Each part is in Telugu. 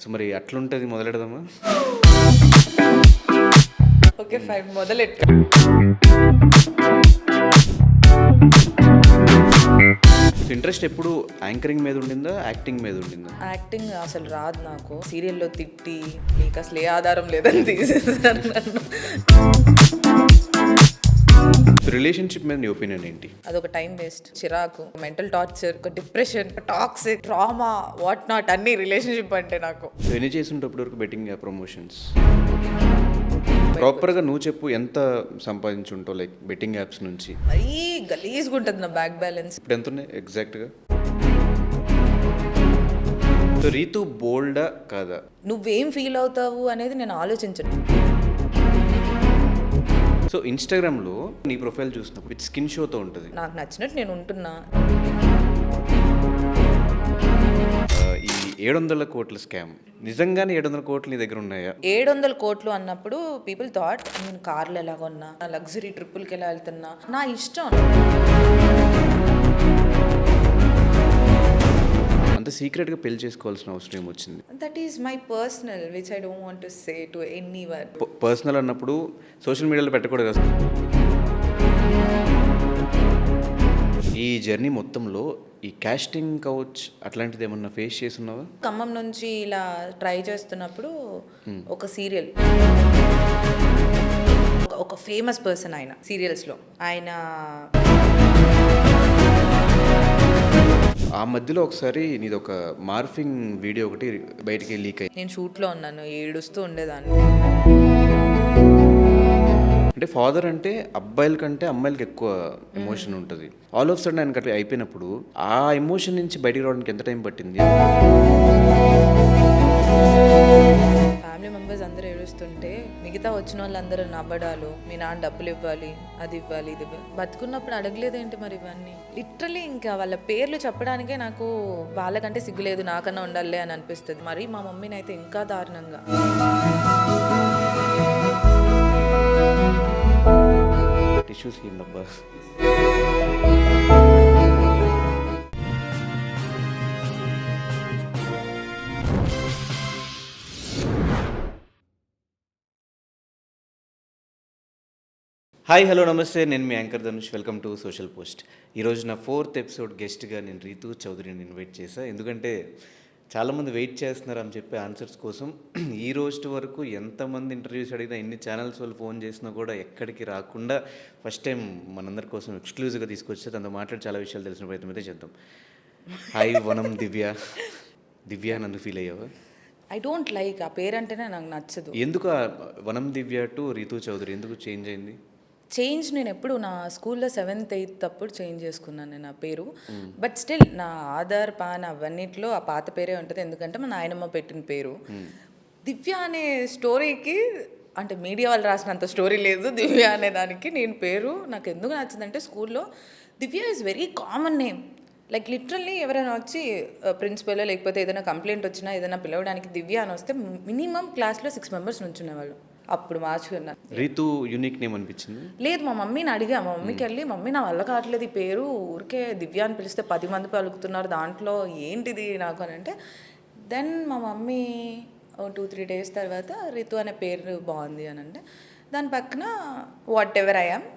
సో మరి అట్లుంటది మొదలెడదామా? ఓకే ఫైన్ మొదలెట్టు. సో ఇంట్రెస్ట్ ఎప్పుడు యాంకరింగ్ మీద ఉండిందా? యాక్టింగ్ మీద ఉండిందా? యాక్టింగ్ అసలు రాదు నాకు. సీరియల్లో తిట్టి నీకు అసలు ఏ ఆధారం లేదని తీసేసారు నన్ను. రిలేషన్షిప్ మీద నీ ఒపీనియన్ ఏంటి? అదొక టైం వేస్ట్, చిరాకు, మెంటల్ టార్చర్, ఒక depression, toxic, drama, what not అన్ని రిలేషన్షిప్ అంటే నాకు. సో ఎన్ని చేస్తుంటప్పుడు వరకు బెట్టింగ్ ప్రమోషన్స్? ప్రాపర్గా నువ్వు చెప్పు, ఎంత సంపాదించుంటావు లైక్ బెట్టింగ్ యాప్స్ నుంచి? మరీ గలీజ్గా ఉంటుంది నా బ్యాంక్ బ్యాలెన్స్. ఇప్పుడు ఎంత ఉన్నాయి ఎగ్జాక్ట్గా? సో రీతు బోల్డా కాదా? నువ్వేం ఫీల్ అవుతావు అనేది నేను ఆలోచించను. సో ఇన్స్టాగ్రామ్లో నీ ప్రొఫైల్ చూసినప్పుడు విత్ స్కిన్ షోతో ఉంటుంది. నాకు నచ్చినట్టు నేను ఉంటున్నా. ఈ 700 కోట్ల స్కామ్ నిజంగానే 700 కోట్లు నీ దగ్గర ఉన్నాయా? 700 కోట్లు అన్నప్పుడు పీపుల్ థాట్ నేను కార్లు ఎలా కొన్నా, లగ్జరీ ట్రిప్పులకి ఎలా వెళ్తున్నా, నా ఇష్టం. అంత సీక్రెట్గా పెళ్లి చేసుకోవాల్సిన అవసరం ఏమొచ్చింది? That is my personal which I don't want to say to anyone. Personal అన్నప్పుడు సోషల్ మీడియాలో పెట్టకూడదు కదా. ఈ జర్నీ మొత్తంలో ఈ కాస్టింగ్ కౌచ్ అట్లాంటిది ఏమన్నా ఫేస్ చేస్తున్నావా? ఖమ్మం నుంచి ఇలా ట్రై చేస్తున్నప్పుడు ఒక సీరియల్, ఒక ఫేమస్ పర్సన్ ఆయన సీరియల్స్లో, ఆయన ఆ మధ్యలో ఒకసారి నీది ఒక మార్ఫింగ్ వీడియో ఒకటి బయటికి లీక్ అయ్యి, నేను షూట్లో ఉన్నాను, ఏడుస్తూ ఉండేదాన్ని. అంటే ఫాదర్ అంటే అబ్బాయిల కంటే అమ్మాయిలకి ఎక్కువ ఎమోషన్ ఉంటుంది. ఆల్ ఆఫ్ సడన్ ఆయనకి అట్లా అయిపోయినప్పుడు ఆ ఎమోషన్ నుంచి బయటికి రావడానికి ఎంత టైం పట్టింది? ఫ్యామిలీ మెంబర్స్ అందరూ ఏడుస్తుంటే మిగతా వచ్చిన వాళ్ళందరూ నవ్వడాలు, మీ నాన్న డబ్బులు ఇవ్వాలి, అది ఇవ్వాలి, ఇది ఇవ్వాలి. బతుకున్నప్పుడు అడగలేదేంటి మరి ఇవన్నీ? లిటరలీ ఇంకా వాళ్ళ పేర్లు చెప్పడానికే నాకు వాళ్ళకంటే సిగ్గులేదు, నాకన్నా ఉండాలి అని అనిపిస్తుంది. మరి మా మమ్మీని అయితే ఇంకా దారుణంగా. టిష్యూస్ అబ్బా. హాయ్, హలో, నమస్తే. నేను మీ anchor Dhanush. Welcome to Social Post. ఈరోజు నా 4th ఎపిసోడ్ గెస్ట్గా నేను రీతు చౌదరిని ఇన్వైట్ చేశాను. ఎందుకంటే చాలామంది వెయిట్ చేస్తున్నారు అని చెప్పి ఆన్సర్స్ కోసం. ఈ రోజు వరకు ఎంతమంది ఇంటర్వ్యూస్ అడిగినా, ఎన్ని ఛానల్స్ వాళ్ళు ఫోన్ చేసినా కూడా ఎక్కడికి రాకుండా ఫస్ట్ టైం మనందరి కోసం ఎక్స్క్లూజివ్గా తీసుకొచ్చి తనతో మాట్లాడి చాలా విషయాలు తెలిసిన ప్రయత్నం అయితే చేద్దాం. హాయ్ వనం దివ్య. దివ్య నన్ను ఫీల్ అయ్యావా? ఐ డోంట్ లైక్ ఆ పేరు అంటేనే నాకు నచ్చదు. ఎందుకు ఆ వనం దివ్య టు రీతు చౌదరి ఎందుకు చేంజ్ అయింది? చేంజ్ నేను ఎప్పుడు నా స్కూల్లో 7th 8th అప్పుడు చేంజ్ చేసుకున్నాను నేను ఆ పేరు. బట్ స్టిల్ నా ఆధార్ పాన్ అవన్నిట్లో ఆ పాత పేరే ఉంటుంది, ఎందుకంటే మా నాయనమ్మ పెట్టిన పేరు. దివ్య అనే స్టోరీకి అంటే మీడియా వాళ్ళు రాసినంత స్టోరీ లేదు దివ్య అనే దానికి. నేను పేరు నాకు ఎందుకు నచ్చిందంటే స్కూల్లో Divya is very common name. Like literally ఎవరైనా వచ్చి ప్రిన్సిపల్ లేకపోతే ఏదైనా కంప్లైంట్ వచ్చినా ఏదైనా పిలవడానికి దివ్య అని వస్తే మినిమం క్లాస్లో 6 మెంబర్స్ నుంచునేవాళ్ళు. అప్పుడు మార్చుకున్నాను. రీతు యూనిక్ నేమ్ అనిపించింది. లేదు, మా మమ్మీని అడిగా, మా మమ్మీకి వెళ్ళి మమ్మీ నా వల్ల కావట్లేదు ఈ పేరు, ఊరికే దివ్య అని పిలిస్తే 10 మంది పలుకుతున్నారు, దాంట్లో ఏంటిది నాకు అని అంటే, దెన్ మా మమ్మీ 2-3 డేస్ తర్వాత రీతు అనే పేరు బాగుంది అని అంటే దాని పక్కన what ever I am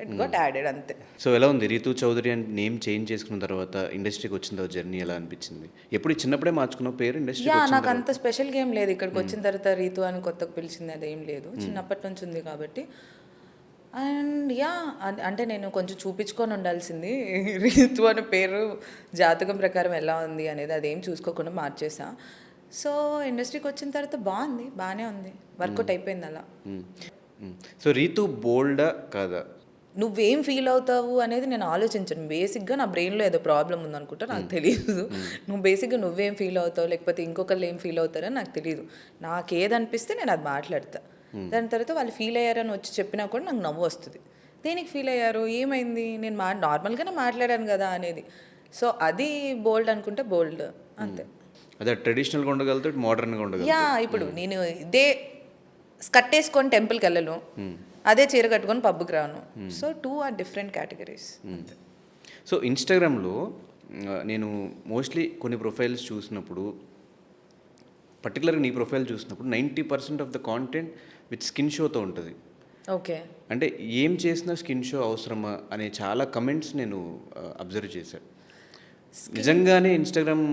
it got added అంతే. సో ఎలా ఉంది రీతు చౌదరి అని నేమ్ చేంజ్ చేసుకున్న తర్వాత ఇండస్ట్రీకి వచ్చిన తర్వాత జర్నీ ఎలా అనిపించింది? ఎప్పుడు చిన్నప్పుడే మార్చుకున్న పేరు ఇండస్ట్రీ? నాకు అంత స్పెషల్ గేమ్ లేదు. ఇక్కడికి వచ్చిన తర్వాత రీతు అని కొత్తగా పిలిచింది అదేం లేదు, చిన్నప్పటి నుంచి ఉంది కాబట్టి. అండ్ అంటే నేను కొంచెం చూపించుకొని ఉండాల్సింది రీతు అనే పేరు జాతకం ప్రకారం ఎలా ఉంది అనేది, అదేం చూసుకోకుండా మార్చేసా. సో ఇండస్ట్రీకి వచ్చిన తర్వాత బాగానే ఉంది, వర్కౌట్ అయిపోయింది అలా. సో రీతు బోల్డా కాదా? నువ్వేం ఫీల్ అవుతావు అనేది నేను ఆలోచించను. బేసిక్గా నా బ్రెయిన్లో ఏదో ప్రాబ్లం ఉందనుకుంటా, నాకు తెలియదు. నువ్వు బేసిక్గా నువ్వేం ఫీల్ అవుతావు లేకపోతే ఇంకొకళ్ళు ఏం ఫీల్ అవుతారని నాకు తెలియదు. నాకు ఏది అనిపిస్తే నేను అది మాట్లాడతా. దాని తర్వాత వాళ్ళు ఫీల్ అయ్యారని వచ్చి చెప్పినా కూడా నాకు నవ్వు వస్తుంది. దేనికి ఫీల్ అయ్యారు, ఏమైంది, నేను నార్మల్గానే మాట్లాడాను కదా అనేది. సో అది బోల్డ్ అనుకుంటే బోల్డ్ అంతే. అదే ట్రెడిషనల్గా ఉండగలుగుతాడు, మోడర్న్గా ఉండగలుగుతాడు. ఇప్పుడు నేను ఇదే స్కర్ట్ వేసుకొని టెంపుల్కి వెళ్ళను, అదే చీర కట్టుకొని పబ్కి రాను. So 2 are different categories. So ఇన్స్టాగ్రామ్లో నేను మోస్ట్లీ కొన్ని ప్రొఫైల్స్ చూసినప్పుడు పర్టికులర్గా నీ ప్రొఫైల్ చూసినప్పుడు 90% of the content with skin షోతో ఉంటుంది. ఓకే. అంటే ఏం చేసినా స్కిన్ షో అవసరమా అనే చాలా కమెంట్స్ నేను అబ్జర్వ్ చేశాను. నిజంగానే ఇన్స్టాగ్రామ్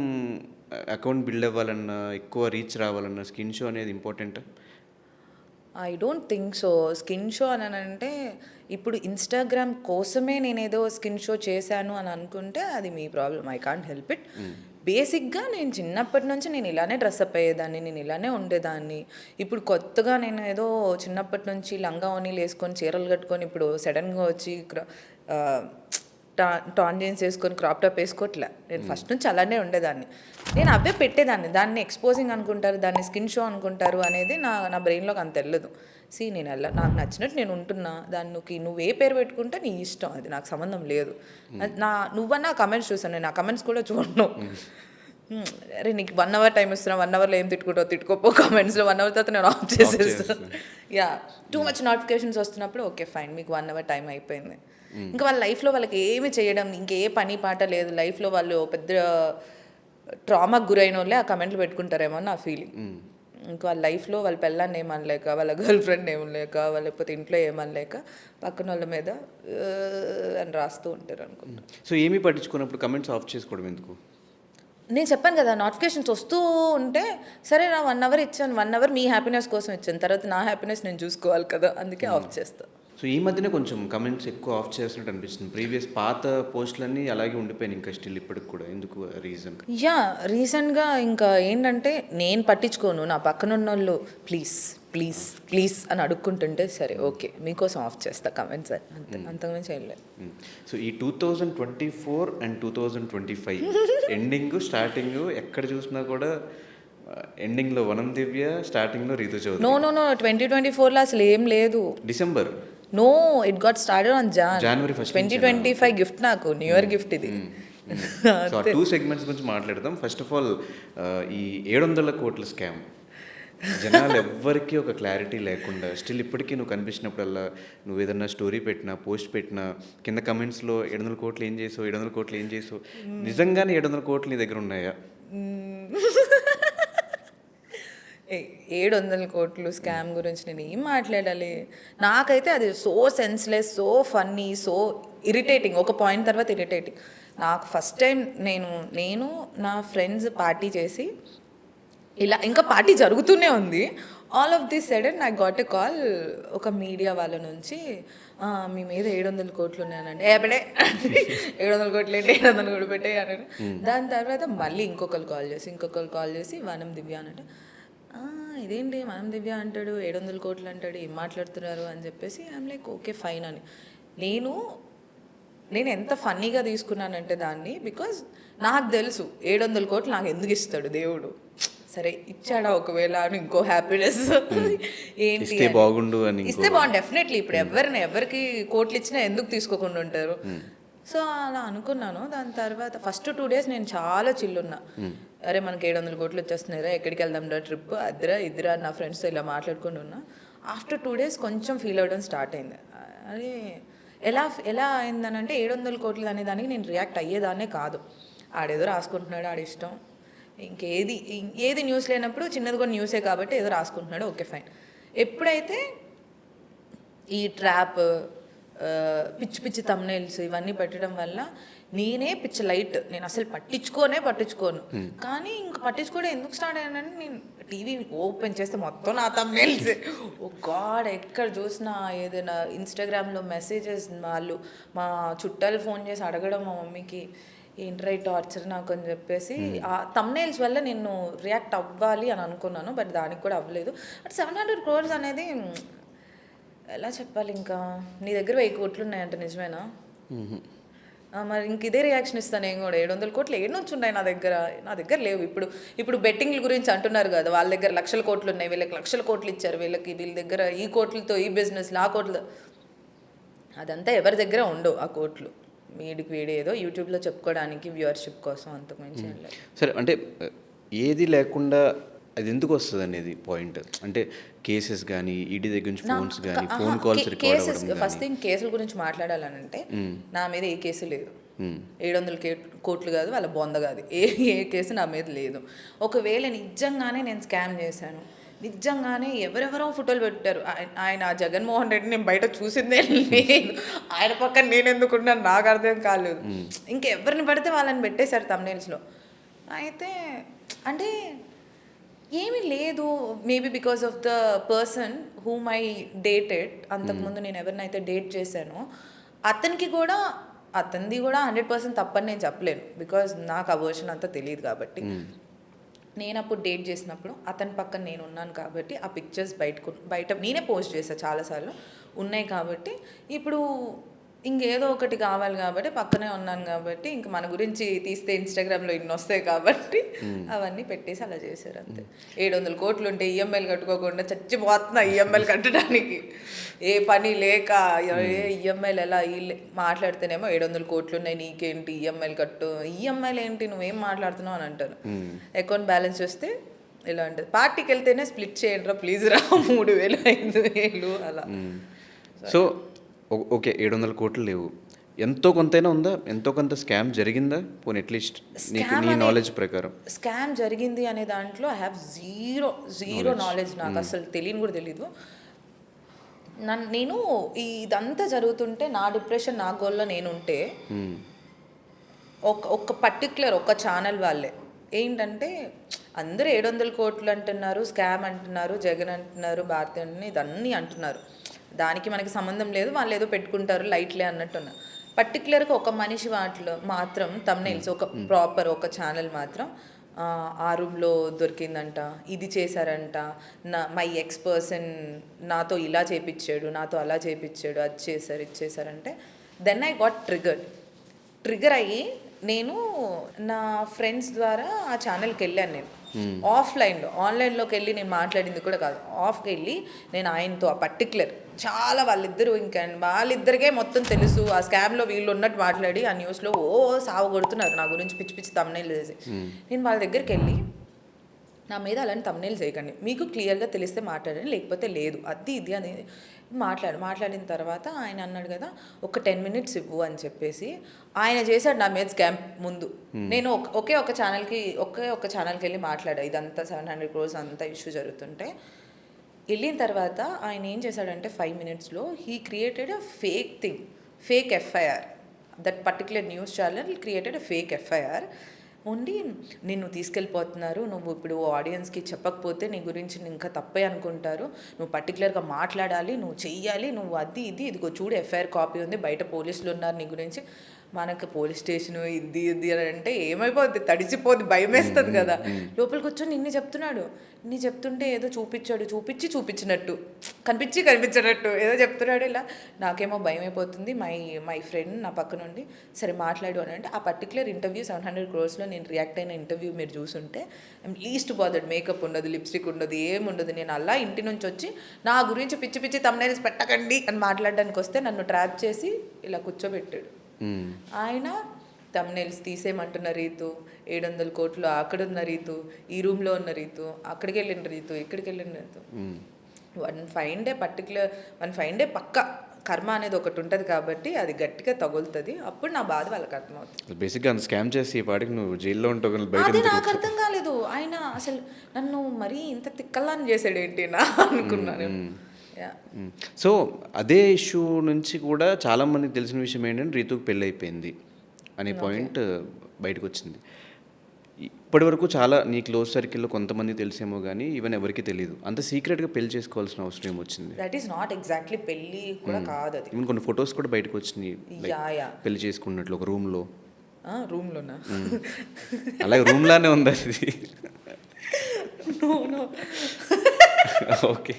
అకౌంట్ బిల్డ్ అవ్వాలన్నా, ఎక్కువ రీచ్ రావాలన్నా స్కిన్ షో అనేది ఇంపార్టెంటా? I don't think so. Skin show అని అంటే ఇప్పుడు ఇన్స్టాగ్రామ్ కోసమే నేనేదో స్కిన్ షో చేశాను అని అనుకుంటే అది మీ problem. I can't help it. బేసిక్గా నేను చిన్నప్పటి నుంచి నేను ఇలానే డ్రెస్అప్ అయ్యేదాన్ని, నేను ఇలానే ఉండేదాన్ని. ఇప్పుడు కొత్తగా నేను ఏదో చిన్నప్పటి నుంచి లంగా ఓనీలు వేసుకొని చీరలు కట్టుకొని ఇప్పుడు సడన్గా వచ్చి టాన్ జీన్స్ వేసుకొని క్రాప్ టాప్ వేసుకోవట్లే. నేను ఫస్ట్ నుంచి అలానే ఉండేదాన్ని. నేను అవే పెట్టేదాన్ని. దాన్ని ఎక్స్పోజింగ్ అనుకుంటారు, దాన్ని స్కిన్ షో అనుకుంటారు అనేది నా బ్రెయిన్లోకి అంత వెళ్ళదు. నేను నాకు నచ్చినట్టు నేను ఉంటున్నా, దానికి నువ్వు ఏ పేరు పెట్టుకుంటే నీ ఇష్టం, అది నాకు సంబంధం లేదు. నువ్వన్నా కమెంట్స్ చూసాను, నేను ఆ కమెంట్స్ కూడా చూడను. అరే నీకు 1 hour టైం ఇస్తున్నా, 1 hourలో ఏం తిట్టుకోపో కమెంట్స్లో, 1 hour తర్వాత నేను ఆఫ్ చేసేస్తాను. టూ మచ్ నోటిఫికేషన్స్ వస్తున్నప్పుడు ఓకే ఫైన్, మీకు 1 hour టైం అయిపోయింది. ఇంకా వాళ్ళ లైఫ్లో వాళ్ళకి ఏమి చేయడం, ఇంకే పని పాట లేదు, లైఫ్లో వాళ్ళు పెద్ద ట్రామాకు గురైన వాళ్ళే ఆ కమెంట్లు పెట్టుకుంటారేమో నా ఫీలింగ్. ఇంకా వాళ్ళ లైఫ్లో వాళ్ళ పిల్లాన్ని ఏమనలేక, వాళ్ళ గర్ల్ ఫ్రెండ్ ఏమనలేక, వాళ్ళ లేకపోతే ఇంట్లో ఏమనలేక పక్కన వాళ్ళ మీద అని రాస్తూ ఉంటారు అనుకుంటా. సో ఏమీ పట్టించుకున్నప్పుడు కమెంట్స్ ఆఫ్ చేసుకోవడం ఎందుకు? నేను చెప్పాను కదా, నోటిఫికేషన్స్ వస్తూ ఉంటే సరే నా 1 hour ఇచ్చాను, 1 hour మీ హ్యాపీనెస్ కోసం ఇచ్చాను, తర్వాత నా హ్యాపీనెస్ నేను చూసుకోవాలి కదా, అందుకే ఆఫ్ చేస్తాను. సో ఈ మధ్యనే కొంచెం కమెంట్స్ ఎక్కువ ఆఫ్ చేసినట్టు అనిపిస్తుంది. ప్రీవియస్ పాత పోస్టులన్నీ అలాగే ఉండిపోయాయి ఇంకా స్టిల్ ఇప్పటికి కూడా. ఎందుకు రీజన్? రీసెంట్గా ఇంకా ఏంటంటే నేను పట్టించుకోను, నా పక్కన ఉన్న వాళ్ళు ప్లీజ్ అని అడుక్కుంటుంటే సరే ఓకే మీకోసం ఆఫ్ చేస్తా కమెంట్స్, అంతకుమించి ఏం లేదు. సో ఈ 2024 అండ్ 2025 ఎండింగ్ స్టార్టింగ్ ఎక్కడ చూసినా కూడా ఎండింగ్లో వనం దివ్య, స్టార్టింగ్లో రీతు చౌదరి. నో 2024లో అసలు ఏం లేదు. December? No, it got started on January 1st. 2025 gift, నాకు న్యూ ఇయర్ గిఫ్ట్ ఇది. సో ఆ 2 సెగ్మెంట్స్ గురించి మాట్లాడదాం. ఫస్ట్ ఆఫ్ ఆల్ ఈ 700 కోట్ల స్కామ్, జనాలు ఎవ్వరికీ ఒక క్లారిటీ లేకుండా స్టిల్ ఇప్పటికీ నువ్వు కనిపించినప్పుడల్లా, నువ్వు ఏదన్నా స్టోరీ పెట్టినా, పోస్ట్ పెట్టినా, కింద కమెంట్స్లో 700 కోట్లు ఏం చేసావు, 700 కోట్లు ఏం చేసావు. నిజంగానే 700 కోట్లు నీ దగ్గర ఉన్నాయా? 700 కోట్లు స్కామ్ గురించి నేను ఏం మాట్లాడాలి? నాకైతే అది so senseless, so funny, so irritating. ఒక పాయింట్ తర్వాత ఇరిటేటింగ్. నాకు ఫస్ట్ టైం నేను నా ఫ్రెండ్స్ పార్టీ చేసి, ఇలా ఇంకా పార్టీ జరుగుతూనే ఉంది. All of this sudden I got a call ఒక మీడియా వాళ్ళ నుంచి, మీ మీద 700 కోట్లు ఉన్నాయనండి. ఏపడే 700 కోట్లు ఏంటి, 700 కోట్లు పెట్టే అని. దాని తర్వాత మళ్ళీ ఇంకొకరు కాల్ చేసి వనం దివ్య అనంటే, ఇదేంటి మనం దివ్య అంటాడు, 700 కోట్లు అంటాడు, ఏం మాట్లాడుతున్నారు అని చెప్పేసి ఐఎమ్ లైక్ ఓకే ఫైన్ అని. నేను ఎంత ఫన్నీగా తీసుకున్నానంటే దాన్ని, బికాజ్ నాకు తెలుసు 700 కోట్లు నాకు ఎందుకు ఇస్తాడు దేవుడు. సరే ఇచ్చాడా ఒకవేళ అని ఇంకో హ్యాపీనెస్, ఏంటి ఇస్తే బాగుండు అని. ఇస్తే బాగుండు డెఫినెట్లీ. ఇప్పుడు ఎవరికి కోట్లు ఇచ్చినా ఎందుకు తీసుకోకుండా ఉంటారు. సో అలా అనుకున్నాను. దాని తర్వాత ఫస్ట్ 2 days నేను చాలా చిల్లున్నా. అరే మనకి 700 కోట్లు వచ్చేస్తున్నారా, ఎక్కడికి వెళ్దాం రా ట్రిప్, అద్దరా ఇద్దరా నా ఫ్రెండ్స్తో ఇలా మాట్లాడుకుంటూ ఉన్నా. ఆఫ్టర్ 2 days కొంచెం ఫీల్ అవ్వడం స్టార్ట్ అయింది. అరే ఎలా అయిందనంటే 700 కోట్లు అనే దానికి నేను రియాక్ట్ అయ్యేదాన్నే కాదు. ఆడేదో రాసుకుంటున్నాడు, ఆడిష్టం. ఏది న్యూస్ లేనప్పుడు చిన్నది కూడా న్యూసే కాబట్టి ఏదో రాసుకుంటున్నాడు, ఓకే ఫైన్. ఎప్పుడైతే ఈ ట్రాప్, పిచ్చి థంబ్నెయిల్స్ ఇవన్నీ పెట్టడం వల్ల నేనే పిచ్చి లైట్, నేను అసలు పట్టించుకోను. కానీ ఇంక పట్టించుకోవడం ఎందుకు స్టార్ట్ అయ్యానంటే, నేను టీవీ ఓపెన్ చేస్తే మొత్తం నా థంబ్నెయిల్స్. ఓ గాడ్, ఎక్కడ చూసినా ఏదైనా ఇన్స్టాగ్రామ్లో మెసేజెస్, వాళ్ళు మా చుట్టాలు ఫోన్ చేసి అడగడం మా మమ్మీకి, ఏంట్రై టార్చర్ నాకు అని చెప్పేసి. ఆ థంబ్నెయిల్స్ వల్ల నేను రియాక్ట్ అవ్వాలి అని అనుకున్నాను, బట్ దానికి కూడా అవ్వలేదు. బట్ 700 crores అనేది ఎలా చెప్పాలి, ఇంకా నీ దగ్గర 1000 కోట్లు ఉన్నాయంట, నిజమేనా? మరి ఇంక ఇదే రియాక్షన్ ఇస్తాను నేను కూడా. 700 కోట్లు ఏడు నుంచి ఉన్నాయి నా దగ్గర లేవు. ఇప్పుడు బెట్టింగ్ల గురించి అంటున్నారు కదా, వాళ్ళ దగ్గర 1,00,000 కోట్లు ఉన్నాయి, వీళ్ళకి 1,00,000 కోట్లు ఇచ్చారు, వీళ్ళ దగ్గర ఈ కోట్లతో ఈ బిజినెస్, ఆ కోట్లు, అదంతా ఎవరి దగ్గర ఉండవు ఆ కోట్లు. వీడి ఏదో యూట్యూబ్లో చెప్పుకోవడానికి వ్యూవర్షిప్ కోసం, అంతకుమించి ఏం లేదు. సరే, అంటే ఏది లేకుండా అది ఎందుకు వస్తుంది అనేది పాయింట్. అంటే కేసెస్ కానీ, ఈడీ దగ్గర నుంచి ఫోన్స్ కానీ, ఫోన్ కాల్స్ రికార్డ్ అవ్వడం. ఫస్ట్ థింగ్ కేసుల గురించి మాట్లాడాలనంటే నా మీద ఏ కేసు లేదు. 700 కోట్లు కాదు, వాళ్ళ బొంద కాదు, ఏ ఏ కేసు నా మీద లేదు. ఒకవేళ నిజంగానే నేను స్కామ్ చేశాను, నిజంగానే ఎవరెవరో ఫోటోలు పెట్టారు, ఆయన జగన్మోహన్ రెడ్డి నేను బయట చూసిందే లేదు, ఆయన పక్కన నేను ఎందుకున్నాను నాకు అర్థం కాలేదు. ఇంకెవరిని పడితే వాళ్ళని పెట్టేశారు తమ్నైల్స్లో. అయితే అంటే ఏమీ లేదు, maybe because of the person whom I dated. అంతకుముందు నేను ఎవరినైతే డేట్ చేశానో అతనిది కూడా 100% తప్పని నేను చెప్పలేను, బికాజ్ నాకు ఆ వర్షన్ అంతా తెలియదు కాబట్టి. నేను అప్పుడు డేట్ చేసినప్పుడు అతని పక్కన నేను ఉన్నాను కాబట్టి ఆ పిక్చర్స్ బయట నేనే పోస్ట్ చేశాను చాలాసార్లు ఉన్నాయి కాబట్టి. ఇప్పుడు ఇంకేదో ఒకటి కావాలి కాబట్టి పక్కనే ఉన్నాను కాబట్టి ఇంక మన గురించి తీస్తే ఇన్స్టాగ్రామ్లో ఇన్ని వస్తాయి కాబట్టి అవన్నీ పెట్టేసి అలా చేశారు అంతే. 700 కోట్లు ఉంటే ఈఎంఐలు కట్టుకోకుండా చచ్చిపోతున్నా ఈఎంఐలు కట్టడానికి, ఏ పని లేక ఈఎంఐలు ఎలా మాట్లాడితేనేమో 700 కోట్లు ఉన్నాయి నీకేంటి ఈఎంఐలు కట్టు, ఈఎంఐలు ఏంటి నువ్వేం మాట్లాడుతున్నావు అని అంటారు. అకౌంట్ బ్యాలెన్స్ చూస్తే ఇలా ఉంటుంది. పార్టీకి వెళ్తేనే స్ప్లిట్ చేయండి రా ప్లీజ్ రా 3,000 5,000 అలా. సో ఓకే, 700 కోట్లు లేవు, ఎంతో కొంతైనా ఉందా? ఎంతో కొంత స్కామ్ జరిగిందా? పోనీ అట్లీస్ట్ నీకు నీ నాలెడ్జ్ ప్రకారం. స్కామ్ జరిగింది అనే దాంట్లో ఐ హ్యావ్ జీరో నాలెడ్జ్. నాకు అసలు తెలియని కూడా తెలీదు. నేను ఇదంతా జరుగుతుంటే నా డిప్రెషన్ నా గోల్లో నేనుంటే ఒక పర్టిక్యులర్ ఒక ఛానల్ వాళ్ళే ఏంటంటే అందరూ 700 కోట్లు అంటున్నారు, స్కామ్ అంటున్నారు, జగన్ అంటున్నారు, భారతి అంటున్నారు, ఇదన్నీ అంటున్నారు, దానికి మనకి సంబంధం లేదు, వాళ్ళు ఏదో పెట్టుకుంటారు లైట్లే అన్నట్టున్నారు. పర్టికులర్గా ఒక మనిషి వాటిలో మాత్రం తమ్నైల్స్ ఒక ప్రాపర్ ఒక ఛానల్ మాత్రం ఆ రూమ్లో దొరికిందంట, ఇది చేశారంట, మై ఎక్స్ పర్సన్ నాతో ఇలా చేపించాడు, నాతో అలా చేపించాడు, అది చేశారు ఇది చేశారంటే దెన్ ఐ గాట్ ట్రిగర్ అయ్యి నేను నా ఫ్రెండ్స్ ద్వారా ఆ ఛానల్కి వెళ్ళాను. నేను ఆఫ్లైన్లో ఆన్లైన్లోకి వెళ్ళి నేను మాట్లాడింది కూడా కాదు, ఆఫ్కి వెళ్ళి నేను ఆయనతో ఆ పర్టికులర్ చాలా వాళ్ళిద్దరికే మొత్తం తెలుసు, ఆ స్కామ్లో వీళ్ళు ఉన్నట్టు మాట్లాడి ఆ న్యూస్లో సాగు కొడుతున్నారు నా గురించి పిచ్చి పిచ్చి తమ్నైల్ చేసి. నేను వాళ్ళ దగ్గరికి వెళ్ళి నా మీద అలాంటి తమ్నైల్ చేయకండి, మీకు క్లియర్గా తెలిస్తే మాట్లాడండి, లేకపోతే లేదు, అది ఇది అని మాట్లాడిన తర్వాత ఆయన అన్నాడు కదా ఒక 10 minutes ఇవ్వు అని చెప్పేసి ఆయన చేశాడు నా మీద స్కామ్. ముందు నేను ఒకే ఒక ఛానల్కి వెళ్ళి మాట్లాడా, ఇదంతా 700 crores అంతా ఇష్యూ జరుగుతుంటే. వెళ్ళిన తర్వాత ఆయన ఏం చేశాడంటే 5 minutesలో he created a fake FIR. That particular news channel created a fake FIR. Only నిన్ను తీసుకెళ్ళిపోతున్నారు, నువ్వు ఇప్పుడు ఆడియన్స్కి చెప్పకపోతే నీ గురించి ఇంకా తప్పే అనుకుంటారు, నువ్వు పర్టికులర్గా మాట్లాడాలి, నువ్వు చెయ్యాలి, నువ్వు అది ఇదిగో చూడు ఎఫ్ఐఆర్ కాపీ ఉంది, బయట పోలీసులు ఉన్నారు నీ గురించి. మనకు పోలీస్ స్టేషన్ ఇది అని అంటే ఏమైపోద్ది, తడిసిపోద్ది, భయం వేస్తుంది కదా. లోపలికి వచ్చి నిన్ను చెప్తుంటే ఏదో చూపించినట్టు కనిపించినట్టు ఏదో చెప్తున్నాడు. ఇలా నాకేమో భయం అయిపోతుంది. మై ఫ్రెండ్ నా పక్క నుండి సరే మాట్లాడు అని అంటే ఆ పర్టికులర్ ఇంటర్వ్యూ 700 crores నేను రియాక్ట్ అయిన ఇంటర్వ్యూ మీరు చూసుంటే ఐమ్ లీస్ట్ బాదర్డ్. మేకప్ ఉండదు, లిప్స్టిక్ ఉండదు, ఏముండదు. నేను అలా ఇంటి నుంచి వచ్చి నా గురించి పిచ్చి తమ్నైల్స్ పెట్టకండి అని మాట్లాడడానికి వస్తే నన్ను ట్రాప్ చేసి ఇలా కూర్చోబెట్టాడు. ఆయన తమ్నైల్స్ తీసేయమంటున్న రీతు, 700 కోట్లు అక్కడున్న రీతు, ఈ రూమ్లో ఉన్న రీతు, అక్కడికి వెళ్ళిన రీతు, ఇక్కడికి వెళ్ళిన రీతు. వన్ ఫైన్ డే పక్క కర్మ అనేది ఒకటి ఉంటుంది కాబట్టి అది గట్టిగా తగులుతుంది. అప్పుడు నా బాధ వాళ్ళకి అర్థమవుతుంది. బేసిక్గా స్కామ్ చేసి ఈ పాటికి నువ్వు జైల్లో ఉంటావు. అది నాకు అర్థం కాలేదు. ఆయన అసలు నన్ను మరీ ఇంత తిక్కల్లాని చేశాడు ఏంటి నా అనుకున్నాను. సో అదే ఇష్యూ నుంచి కూడా చాలామందికి తెలిసిన విషయం ఏంటంటే రీతుకు పెళ్ళి అయిపోయింది అనే పాయింట్ బయటకు వచ్చింది. ఇప్పటి వరకు చాలా నీ క్లోజ్ సర్కిల్లో కొంతమంది తెలిసేమో కానీ ఈవెన్ ఎవరికి తెలియదు. అంత సీక్రెట్గా పెళ్లి చేసుకోవాల్సిన అవసరం ఏమొచ్చింది? దట్ ఈస్ నాట్ ఎగ్జాక్ట్లీ పెళ్ళి కూడా కాదు అది. ఈవెన్ కొన్ని ఫొటోస్ కూడా బయటకు వచ్చినాయి పెళ్లి చేసుకున్నట్లు ఒక రూమ్లోనా? అలాగే రూమ్లానే ఉంది అది. ఓకే,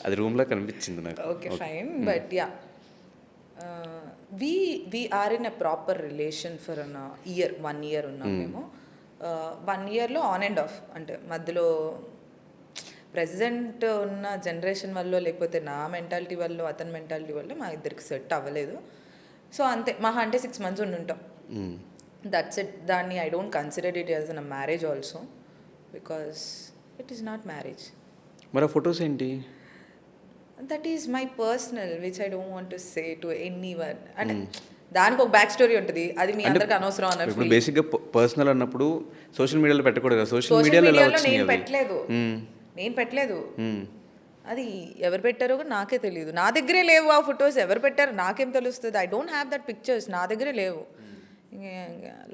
అది రూమ్లో కనిపించింది నాకు. Okay fine, but yeah we are in a proper relation for an year, 1 year ఉన్నాం మేము. 1 yearలో ఆన్ అండ్ ఆఫ్ అంటే మధ్యలో ప్రెసెంట్ ఉన్న జనరేషన్ వల్ల లేకపోతే నా మెంటాలిటీ వల్ల అతని మెంటాలిటీ వల్ల మా ఇద్దరికి సెట్ అవ్వలేదు. సో అంతే, మహా అంటే 6 months ఉండుంటాం. That's it. దాన్ని I don't consider it as an marriage also because it is not marriage. మరి ఫొటోస్ ఏంటి? That is my personal, which I don't want to say to anyone. And దానికి ఒక బ్యాక్ స్టోరీ ఉంటుంది, అది మీ అందరికి అనవసరం అన్నట్టు. ఇప్పుడు బేసిక్గా పర్సనల్ అన్నప్పుడు సోషల్ మీడియాలో పెట్టకూడదు కదా. సోషల్ సోషల్ మీడియాలో ఎలా మీడియాలో వచ్చినాయి నేను అవి? పెట్టలేదు, మ్మ్. నేను పెట్టలేదు. మ్మ్. అది ఎవరు పెట్టారో కూడా నాకే తెలియదు. నా దగ్గరే లేవు ఆ ఫొటోస్, ఎవరు పెట్టారో నాకేం తెలుస్తుంది? I don't have that pictures, నా దగ్గరే లేవు.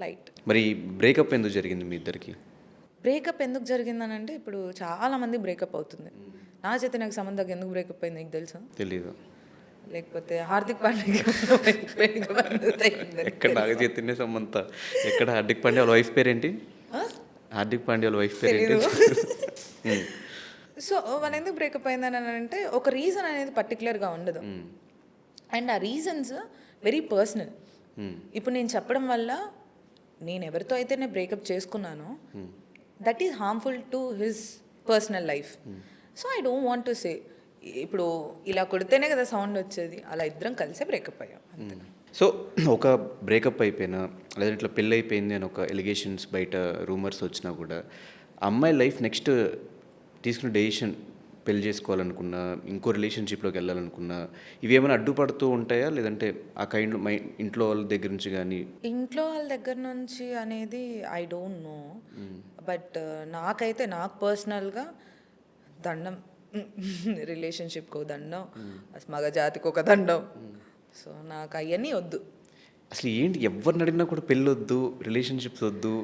లైట్. మరి బ్రేకప్ ఎందుకు జరిగింది మీ ఇద్దరికి? బ్రేకప్ ఎందుకు జరిగిందనంటే, ఇప్పుడు చాలా మంది బ్రేకప్ అవుతుంది. నా చైతన్యకు సంబంధం ఎందుకు బ్రేకప్ అయింది నీకు తెలుసా? తెలీదు. లేకపోతే హార్దిక్ పాండే ఎక్కడ నాగ చైతన్య సమంత, ఎక్కడ హార్దిక్ పాండ్యా వాళ్ళ వైఫ్ పేరేంటి? హార్దిక్ పాండ్యా వాళ్ళ వైఫ్ పేరేంటి? సో మన ఎందుకు బ్రేకప్ అయిందని అంటే ఒక రీజన్ అనేది పర్టికులర్గా ఉండదు. అండ్ ఆ రీజన్స్ వెరీ పర్సనల్. ఇప్పుడు నేను చెప్పడం వల్ల నేను ఎవరితో అయితే నేను బ్రేకప్ చేసుకున్నానో that is harmful to his personal life. So I don't want to say. ఇప్పుడు ఇలా కొడితేనే కదా సౌండ్ వచ్చేది, అలా ఇద్దరం కలిసే బ్రేకప్ అయ్యాం అంతే. సో ఒక బ్రేకప్ అయిపోయినా లేదా ఇట్లా పెళ్ళి అయిపోయింది అని ఒక ఎలిగేషన్స్ బయట రూమర్స్ వచ్చినా కూడా అమ్మాయి లైఫ్ నెక్స్ట్ తీసుకున్న డెసిషన్ పెళ్లి చేసుకోవాలనుకున్నా, ఇంకో రిలేషన్షిప్లోకి వెళ్ళాలనుకున్నా, ఇవి ఏమైనా అడ్డుపడుతూ ఉంటాయా? లేదంటే ఆ కైండ్ ఇంట్లో వాళ్ళ దగ్గర నుంచి కానీ? ఇంట్లో వాళ్ళ దగ్గర నుంచి అనేది ఐ డోంట్ నో, బట్ నాకైతే నాకు పర్సనల్గా దండం, రిలేషన్షిప్కి ఒక దండం, మగ జాతికి ఒక దండం. సో నాకు అవన్నీ వద్దు. అసలు ఏంటి, ఎవరిని అడిగినా కూడా పెళ్ళి వద్దు, రిలేషన్షిప్స్ వద్దు.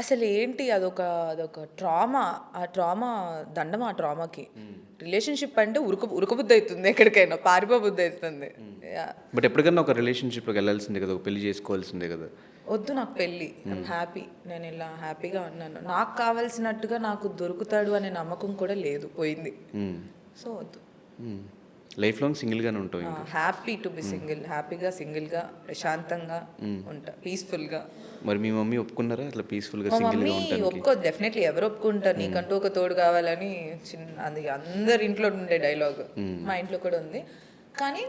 అసలు ఏంటి అదొక ట్రామా, ఆ ట్రామా దండం, ఆ ట్రామాకి. రిలేషన్షిప్ అంటే ఉరకబుద్ధి అవుతుంది, ఎక్కడికైనా పారిపోబుద్ధి అవుతుంది. బట్ ఎప్పటికన్నా ఒక రిలేషన్షిప్లోకి వెళ్ళాల్సిందే కదా, ఒక పెళ్లి చేసుకోవాల్సిందే కదా. వద్దు నాకు పెళ్ళి, ఐమ్ హ్యాపీ, నేను ఇలా హ్యాపీగా ఉన్నాను. నాకు కావాల్సినట్టుగా నాకు దొరుకుతాడు అనే నమ్మకం కూడా లేదు, పోయింది. సో వద్దు. లైఫ్ లాంగ్ సింగిల్గానే ఉంటాం ఇంకా. హ్యాపీ టు బి సింగిల్, హ్యాపీగా సింగిల్గా ప్రశాంతంగా ఉంటా, పీస్ఫుల్గా. మరి మీ మమ్మీ ఒప్పుకున్నారా అట్లా పీస్ఫుల్గా మా సింగిల్గా మమ్మీ ఉంటానికి? ఒప్పుకోదు, డెఫినెట్లీ. ఎవరు ఒప్పుకుంటారు? నీకంటూ ఒక తోడు కావాలని అది అందరి ఇంట్లో ఉండే డైలాగ్, మా ఇంట్లో కూడా ఉంది. కానీ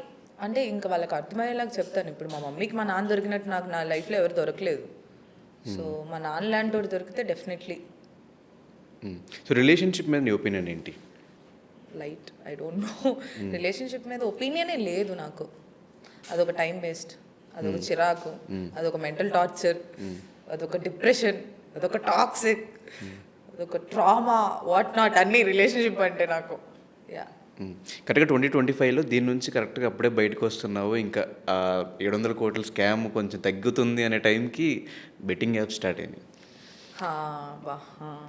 అంటే ఇంకా వాళ్ళకి అర్థమయ్యేలాగా చెప్తాను. ఇప్పుడు మా మమ్మీకి మా నాన్న దొరికినట్టు నాకు నా లైఫ్లో ఎవరు దొరకలేదు. సో మా నాన్న లాంటి వాడు దొరికితే డెఫినెట్లీ. సో రిలేషన్షిప్ మీద నీ ఒపీనియన్ ఏంటి? Light, I don't know. Relationship మీద ఒపీనియనే లేదు నాకు. అదొక టైం వేస్ట్, అదొక చిరాకు, అదొక మెంటల్ టార్చర్, అదొక డిప్రెషన్, అదొక టాక్సిక్, అదొక ట్రామా, వాట్ నాట్, అన్ని రిలేషన్షిప్ అంటే నాకు. యా, కరెక్ట్గా 2025లో దీని నుంచి కరెక్ట్గా అప్పుడే బయటకు వస్తున్నావు. ఇంకా 700 కోట్ల స్కామ్ కొంచెం తగ్గుతుంది అనే టైంకి బెట్టింగ్ యాప్ స్టార్ట్ అయింది.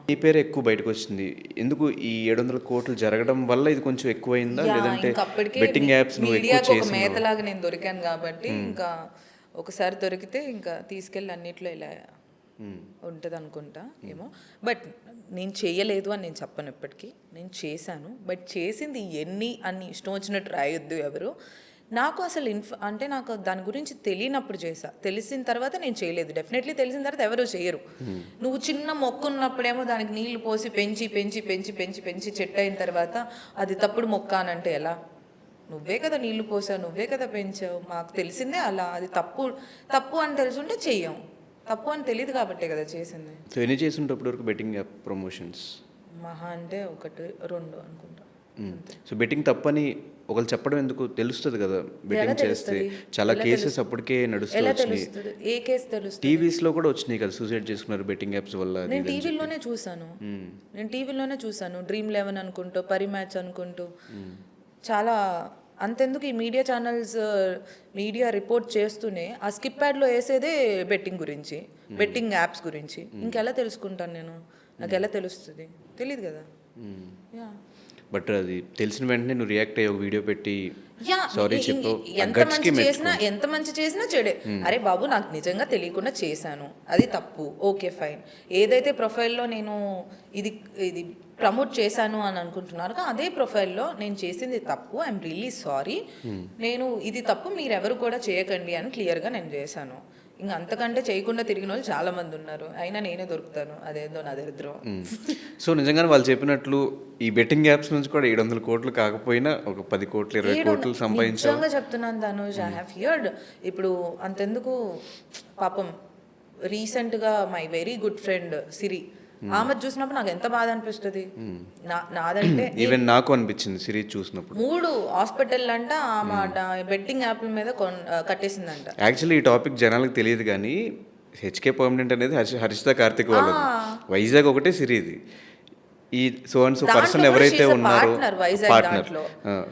నీ పేరు ఎక్కువ బయటకు వచ్చింది. ఎందుకు ఈ 700 కోట్లు జరగడం వల్ల ఇది కొంచెం ఎక్కువైందా, లేదంటే బెట్టింగ్ యాప్స్ నువ్వు ఎక్కువ చేసి మేతలాగా నేను దొరికాను కాబట్టి ఇంకా ఒకసారి దొరికితే ఇంకా తీసుకెళ్ళి అన్నిట్లో ఇలా ఉంటుంది అనుకుంటా ఏమో. బట్ నేను చేయలేదు అని నేను చెప్పను ఎప్పటికీ, నేను చేశాను. బట్ చేసింది ఎన్ని అని ఇష్టం వచ్చినట్టు రాయొద్దు ఎవరు. నాకు అసలు అంటే నాకు దాని గురించి తెలియనప్పుడు చేసా, తెలిసిన తర్వాత నేను చేయలేదు. డెఫినెట్లీ తెలిసిన తర్వాత ఎవరు చేయరు. నువ్వు చిన్న మొక్క ఉన్నప్పుడేమో దానికి నీళ్లు పోసి పెంచి పెంచి పెంచి పెంచి పెంచి చెట్టు అయిన తర్వాత అది తప్పుడు మొక్క అని అంటే ఎలా? నువ్వే కదా నీళ్లు పోసావు, నువ్వే కదా పెంచావు. మాకు తెలిసిందే అలా. అది తప్పు అని తెలుసుంటే చెయ్యం, తప్పు అని తెలియదు కాబట్టే కదా చేసింది. సో ఎన్ని చేస్తుంటప్పుడు వరకు బెట్టింగ్ యాప్ ప్రమోషన్స్? మహా అంటే 1-2 అనుకుంటా. సో బెట్టింగ్ తప్పని ఒకళ్ళు చెప్పడం ఎందుకు? తెలుస్తుంది కదా బెట్టింగ్ చేస్తే. చాలా కేసెస్ అప్పటికే నడుస్తున్నాయి. ఏ కేసు తెలుస్తుంది? టీవీస్లో కూడా వచ్చినాయి కదా, సూసైడ్ చేసుకున్నారు బెట్టింగ్ యాప్స్ వల్ల. నేను టీవీలోనే చూసాను. డ్రీమ్ 11 అనుకుంటూ, పరి మ్యాచ్ అనుకుంటూ, చాలా. అంతెందుకు ఈ మీడియా ఛానల్స్ మీడియా రిపోర్ట్ చేస్తూనే ఆ స్కిప్ ప్యాడ్లో వేసేదే బెట్టింగ్ గురించి, బెట్టింగ్ యాప్స్ గురించి. ఇంకెలా తెలుసుకుంటాను నేను? నాకు ఎలా తెలుస్తుంది? తెలియదు కదా. బట్ అది తెలిసిన వెంటనే నువ్వు రియాక్ట్ అయ్యి ఒక వీడియో పెట్టి సారీ చెప్పు. ఎంత మంచి చేసినా చెడే. అరే బాబు, నాకు నిజంగా తెలియకుండా చేశాను, అది తప్పు, ఓకే ఫైన్. ఏదైతే ప్రొఫైల్లో నేను ఇది ప్రమోట్ చేశాను అని అనుకుంటున్నారు, అదే ప్రొఫైల్లో నేను చేసింది తప్పు, ఐఎమ్ రియల్లీ సారీ, నేను ఇది తప్పు, మీరెవరు కూడా చేయకండి అని క్లియర్గా నేను చేశాను. ఇంకా అంతకంటే చేయకుండా తిరిగిన వాళ్ళు చాలా మంది ఉన్నారు, అయినా నేనే దొరుకుతాను. అదేందో నా దరిద్రం. సో నిజంగానే వాళ్ళు చెప్పినట్లు ఈ బెట్టింగ్ యాప్స్ నుంచి కూడా 700 కోట్లు కాకపోయినా ఒక 10 కోట్లు 20 కోట్లు సంపాదించాను. నిజంగా చెప్తున్నాను తనుజ్, ఐ హ్యావ్ హియర్డ్. ఇప్పుడు అంతెందుకు, పాపం రీసెంట్గా మై వెరీ గుడ్ ఫ్రెండ్ సిరి, ఆమె చూసినప్పుడు నాకు ఎంత బాధ అనిపిస్తుంది. నాదంటే ఈవెన్ నాకు అనిపించింది సిరీస్ చూసినప్పుడు. 3 హాస్పిటల్ అంట ఆమె బెట్టింగ్ యాప్ల మీద కట్టేసిందంట. యాక్చువల్లీ ఈ టాపిక్ జనాలకు తెలియదు కానీ హెచ్కే పర్మనెంట్ అనేది హర్షిత కార్తిక్ వాళ్ళది. వైజాగ్ ఒకటే సిరీది. ఈ సో అండ్ సో పర్సన్ ఎవరైతే ఉన్నారో partner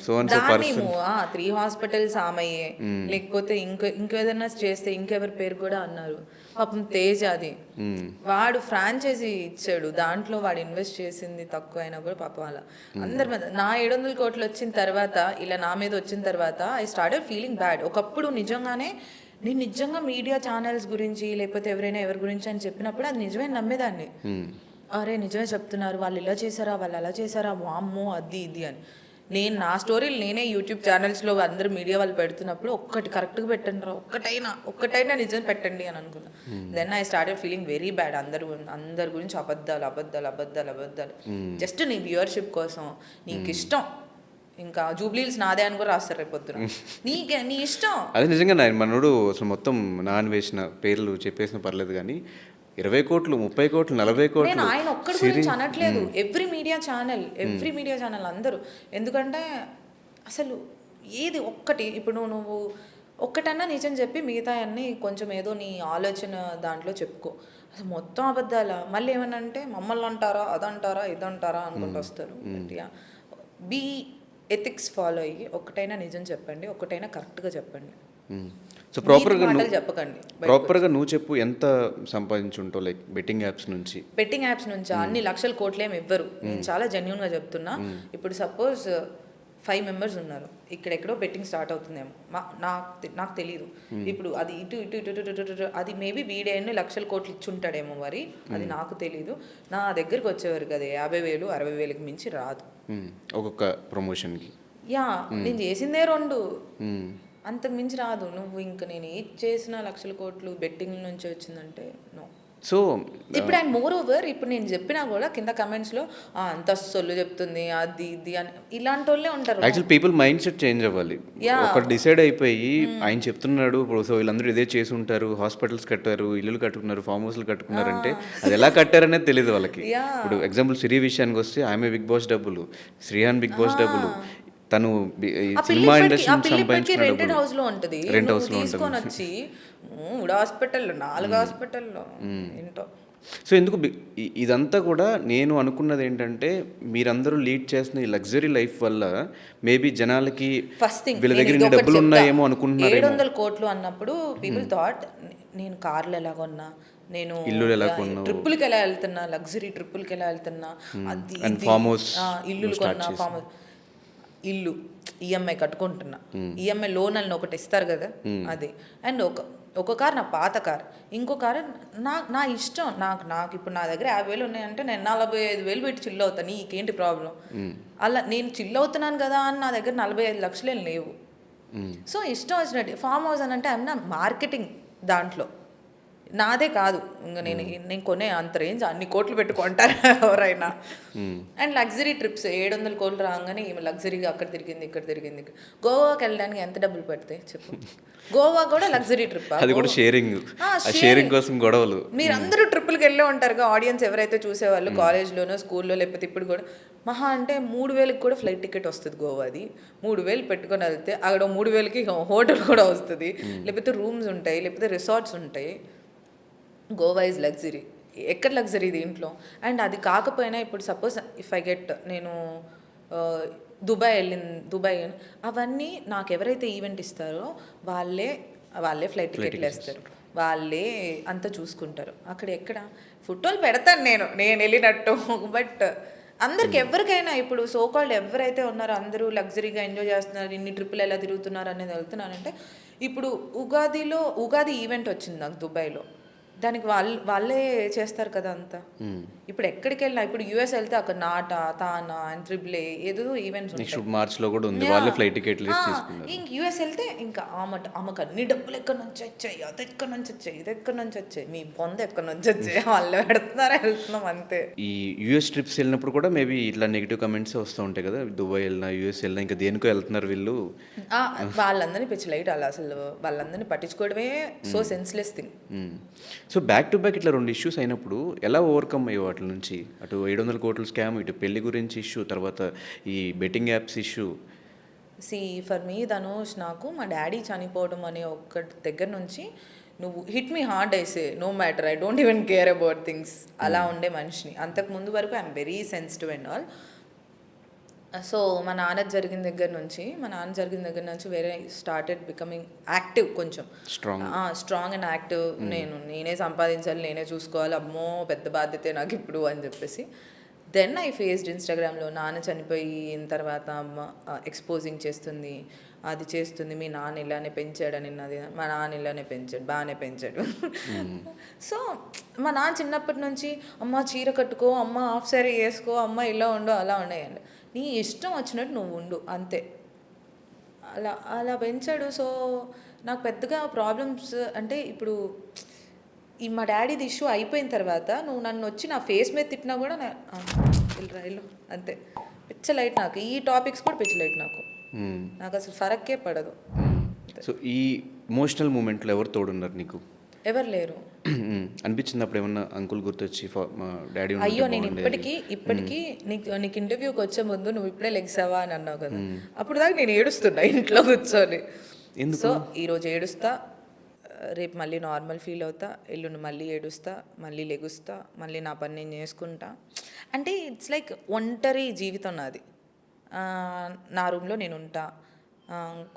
so and so person 3 hospitals ఆమెయే, లేకపోతే ఇంకేదైనా చేస్తే ఇంకెవరి పేరు కూడా అన్నారు. పాపం తేజ్ అది వాడు ఫ్రాంచైజీ ఇచ్చాడు, దాంట్లో వాడు ఇన్వెస్ట్ చేసింది తక్కువ అయినా కూడా పాపం అలా అందరి మీద. నా 700 కోట్లు వచ్చిన తర్వాత ఇలా నా మీద వచ్చిన తర్వాత ఐ స్టార్టెడ్ ఫీలింగ్ బ్యాడ్. ఒకప్పుడు నిజంగానే నేను నిజంగా మీడియా ఛానల్స్ గురించి లేకపోతే ఎవరైనా ఎవరి గురించి అని చెప్పినప్పుడు అది నిజమే నమ్మేదాన్ని. అరే నిజమే చెప్తున్నారు, వాళ్ళు ఇలా చేశారా, వాళ్ళు అలా చేశారా, వామ్మో అది ఇది అని. నేను నా స్టోరీలు నేనే యూట్యూబ్ ఛానల్స్లో అందరూ మీడియా వాళ్ళు పెడుతున్నప్పుడు ఒక్కటి కరెక్ట్గా పెట్టండి రా, ఒక్కటైనా నిజం పెట్టండి అని అనుకున్నా. Then I started feeling very bad. అందరి గురించి అబద్ధాలు జస్ట్ నీ వ్యూవర్షిప్ కోసం, నీకు ఇష్టం. ఇంకా జూబ్లీల్స్ నాదే అని కూడా రాస్తారు రేపు పొద్దున. నీ ఇష్టం. అదే నిజంగా మనోడు అసలు మొత్తం నాన్ వేసిన పేర్లు చెప్పేసిన పర్లేదు కానీ 20 కోట్లు 30 కోట్లు 40 కోట్లు నేను ఆయన ఒక్కడి గురించి అనట్లేదు. ఎవ్రీ మీడియా ఛానల్ అందరూ. ఎందుకంటే అసలు ఏది ఒక్కటి ఇప్పుడు నువ్వు ఒక్కటన్నా నిజం చెప్పి మిగతా అన్నీ కొంచెం ఏదో నీ ఆలోచన దాంట్లో చెప్పుకో. అసలు మొత్తం అబద్ధాల. మళ్ళీ ఏమన్నా అంటే మమ్మల్ని అంటారా, అదంటారా, ఇదంటారా అనుకుంటూ వస్తారు. బీ ఎథిక్స్ ఫాలో అయ్యి ఒక్కటైనా నిజం చెప్పండి, ఒక్కటైనా కరెక్ట్గా చెప్పండి. సో ప్రాపర్గా నువ్వు చెప్పు ఎంత సంపాదించుంటావు లైక్ బెట్టింగ్ యాప్స్ నుంచి? బెట్టింగ్ యాప్స్ నుంచి అన్ని లక్షల కోట్లు ఏమి ఇవ్వరు. నేను చాలా జెన్యున్గా చెప్తున్నా. ఇప్పుడు సపోజ్ 5 మెంబర్స్ ఉన్నారు, ఇక్కడెక్కడో బెట్టింగ్ స్టార్ట్ అవుతుందేమో, నాకు తెలియదు. ఇప్పుడు అది ఇటు అది మేబీ వీడే ఎన్ని లక్షల కోట్లు ఇచ్చుంటాడేమో మరి, అది నాకు తెలీదు. నా దగ్గరికి వచ్చేవారు కదా 50,000 60,000కి మించి రాదు ఒక్కొక్క ప్రమోషన్కి. నేను చేసిందే 2, అంతకు మించి రాదు. నువ్వు ఇంకా నేను ఏది చేసినా లక్షల కోట్లు బెట్టింగ్ నుంచి వచ్చిందంటే నో. సో ఇప్పుడు అండ్ మోర్ ఓవర్ ఇప్పుడు నేను చెప్పినా కూడా కింద కమెంట్స్లో అంత సొల్లు చెప్తుంది అది ఇది అని ఇలాంటి వాళ్ళే ఉంటారు. Actual people mind set change అవ్వాలి. ఒకటి డిసైడ్ అయిపోయి ఆయన చెప్తున్నాడు ఇప్పుడు, సో వీళ్ళందరూ ఇదే చేసి ఉంటారు, హాస్పిటల్స్ కట్టారు, ఇల్లులు కట్టుకున్నారు, ఫామ్ హౌస్లు కట్టుకున్నారంటే అది ఎలా కట్టారనేది తెలియదు వాళ్ళకి. ఇప్పుడు ఎగ్జాంపుల్ సిరి విషయానికి వస్తే ఆమె బిగ్ బాస్ డబ్బులు, శ్రీహాన్ బిగ్ బాస్ డబ్బులు, తను సినిమా ఇండస్ట్రీ రెంటెడ్ హౌస్ లో ఉంటుంది, తీసుకొని వచ్చి 3 హాస్పిటల్లో 4 హాస్పిటల్లో ఏంటో. సో ఎందుకు ఇదంతా కూడా నేను అనుకున్నది ఏంటంటే మీరందరూ లీడ్ చేస్తున్న ఈ లగ్జరీ లైఫ్ వల్ల మేబీ జనాలకి ఫస్ట్ థింగ్ వీళ్ళ దగ్గర డబ్బులు ఉన్నాయేమో అనుకుంటున్నారు. 700 కోట్లు అన్నప్పుడు పీపుల్ థాట్ నేను కార్లు ఎలా కొన్నా, నేను ట్రిప్పులకి ఎలా వెళ్తున్నా, లగ్జరీ ట్రిప్పులకి ఎలా వెళ్తున్నా, అది ఫామ్ హౌస్ ఇల్లులు కొన్నా, ఫామ్ హౌస్ ఇల్లు ఈఎంఐ కట్టుకుంటున్నా, ఈఎంఐ లోన్ అని ఒకటి ఇస్తారు కదా అది. అండ్ ఒక కార్ నా పాత కార్, ఇంకో కారు నా ఇష్టం. నాకు ఇప్పుడు నా దగ్గర 50,000 ఉన్నాయంటే నేను 45,000 పెట్టి చిల్ అవుతాను, నీకేంటి ప్రాబ్లం? అలా నేను చిల్ అవుతున్నాను కదా అని నా దగ్గర 45 లక్షలు లేవు. సో ఇష్టం వచ్చినట్టు ఫామ్ హౌస్ అని అంటే అన్న మార్కెటింగ్ దాంట్లో నాదే కాదు. ఇంకా నేను కొనే అంత రేంజ్ అన్ని కోట్లు పెట్టుకుంటారు ఎవరైనా. అండ్ లగ్జరీ ట్రిప్స్ 700 కోట్లు రాగానే ఈమె లగ్జరీగా అక్కడ తిరిగింది ఇక్కడ తిరిగింది. గోవాకి వెళ్ళడానికి ఎంత డబ్బులు పడతాయి చెప్పు? గోవా కూడా లగ్జరీ ట్రిప్, అది కూడా షేరింగ్ కోసం గొడవలు. మీరందరూ ట్రిప్పులకి వెళ్ళే ఉంటారుగా ఆడియన్స్ ఎవరైతే చూసేవాళ్ళు కాలేజ్లోనో స్కూల్లో, లేకపోతే ఇప్పుడు కూడా మహా అంటే 3,000కి కూడా ఫ్లైట్ టికెట్ వస్తుంది గోవాది. 3,000 పెట్టుకొని వెళ్తే అక్కడ 3,000కి హోటల్ కూడా వస్తుంది, లేకపోతే రూమ్స్ ఉంటాయి, లేకపోతే రిసార్ట్స్ ఉంటాయి. Goa is luxury. ఎక్కడ లగ్జరీ దీంట్లో? అండ్ అది కాకపోయినా ఇప్పుడు సపోజ్ ఇఫ్ ఐ గెట్ నేను దుబాయ్ అవన్నీ నాకు ఎవరైతే ఈవెంట్ ఇస్తారో వాళ్ళే ఫ్లైట్ టికెట్లు వేస్తారు, వాళ్ళే అంతా చూసుకుంటారు. అక్కడ ఎక్కడ ఫోటోలు పెడతాను నేను వెళ్ళినట్టు. బట్ అందరికి ఎవరికైనా ఇప్పుడు సోకాల్డ్ ఎవరైతే ఉన్నారో అందరూ లగ్జరీగా ఎంజాయ్ చేస్తున్నారు, ఇన్ని ట్రిప్పులు ఎలా తిరుగుతున్నారు అనేది వెళ్తున్నానంటే ఇప్పుడు ఉగాది ఈవెంట్ వచ్చింది నాకు దుబాయ్లో. దానికి వాళ్ళే చేస్తారు కదా అంతా. ఇప్పుడు ఎక్కడికి వెళ్ళినా ఇప్పుడు యూఎస్ వెళ్తే అక్కడ నాటా తానా అండ్ ట్రిపుల్ ఏదో ఈవెంట్స్ ఉంటాయి. మార్చ్లో కూడా ఉంది, వాళ్ళే ఫ్లైట్ టికెట్లు తీసుకున్నారు. ఇంక యూఎస్ వెళ్తే ఇంకా ఆమెకు అన్ని డబ్బులు ఎక్కడి నుంచి వచ్చాయి, అది ఎక్కడి నుంచి వచ్చాయి, ఇది ఎక్కడి నుంచి వచ్చాయి, మీ పొంద ఎక్కడి నుంచి వచ్చాయి, వాళ్ళు పెడుతున్నారా వెళ్తున్నాం అంతే. ఈ యూఎస్ ట్రిప్స్ వెళ్ళినప్పుడు కూడా మేబీ ఇట్లా నెగిటివ్ కమెంట్స్ వస్తూ ఉంటాయి కదా, దుబాయ్ వెళ్ళినా యూఎస్ వెళ్ళినా ఇంకా దేనికో వెళ్తున్నారు వీళ్ళు. వాళ్ళందరినీ పిచ్చి లైట్ అలా అసలు వాళ్ళందరినీ పట్టించుకోవడమే so senseless thing. So back to back ఇట్లా 2 ఇష్యూస్ అయినప్పుడు ఎలా ఓవర్కమ్ అయ్యేవాడు? వాటి నుంచి? అటు 700 కోట్ల స్కామ్, ఇటు పెళ్లి గురించి ఇష్యూ, తర్వాత ఈ betting apps issue. For me Dhanush, నాకు మా డాడీ చనిపోవడం అనే ఒక్కటి దగ్గర నుంచి నువ్వు hit me hard I say no matter, I don't even care about things, అలా ఉండే మనిషిని. అంతకు ముందు వరకు I'm very sensitive and all. So మా నాన్న జరిగిన దగ్గర నుంచి వేరే స్టార్టెడ్ బికమింగ్ యాక్టివ్, కొంచెం స్ట్రాంగ్ అండ్ యాక్టివ్. నేనే సంపాదించాలి, నేనే చూసుకోవాలి, అమ్మో పెద్ద బాధ్యతే నాకు ఇప్పుడు అని చెప్పేసి. దెన్ ఐ ఫేస్డ్ ఇన్స్టాగ్రామ్లో నాన్న చనిపోయిన తర్వాత అమ్మ ఎక్స్పోజింగ్ చేస్తుంది, అది చేస్తుంది, మీ నాన్న ఇలానే పెంచాడని. నాది మా నాన్న ఇలానే పెంచాడు, బాగానే పెంచాడు. సో మా నాన్న చిన్నప్పటి నుంచి అమ్మ చీర కట్టుకో, అమ్మ హాఫ్ సారీ వేసుకో, అమ్మ ఇలా ఉండు అలా ఉండేయండి, నీ ఇష్టం వచ్చినట్టు నువ్వు ఉండు అంతే, అలా అలా పెంచాడు. సో నాకు పెద్దగా ప్రాబ్లమ్స్ అంటే ఇప్పుడు ఈ మా డాడీది ఇష్యూ అయిపోయిన తర్వాత నువ్వు నన్ను వచ్చి నా ఫేస్ మీద తిట్టినా కూడా ఇల్లు అంతే. పిచ్చ లైట్ నాకు ఈ టాపిక్స్ కూడా పిచ్చ లైట్ నాకు అసలు ఫరక్కే పడదు. సో ఈ ఎమోషనల్ మూమెంట్లో ఎవరు తోడున్నారు నీకు? ఎవరు లేరు. అనిపించింది అప్పుడు ఏమన్నా అంకుల్ గుర్తొచ్చి మా డాడీ? అయ్యో నేను ఇప్పటికీ నీకు ఇంటర్వ్యూకి వచ్చే ముందు నువ్వు ఇప్పుడే లెగ్సావా అని అన్నావు కదా, అప్పుడు దాకా నేను ఏడుస్తున్నా ఇంట్లో కూర్చొని. సో ఈరోజు ఏడుస్తా, రేపు మళ్ళీ నార్మల్ ఫీల్ అవుతా, ఎల్లుండి మళ్ళీ ఏడుస్తా, మళ్ళీ లెగుస్తా, మళ్ళీ నా పని నేను చేసుకుంటా. అంటే ఇట్స్ లైక్ ఒంటరి జీవితం నాది. నా రూమ్లో నేను ఉంటా,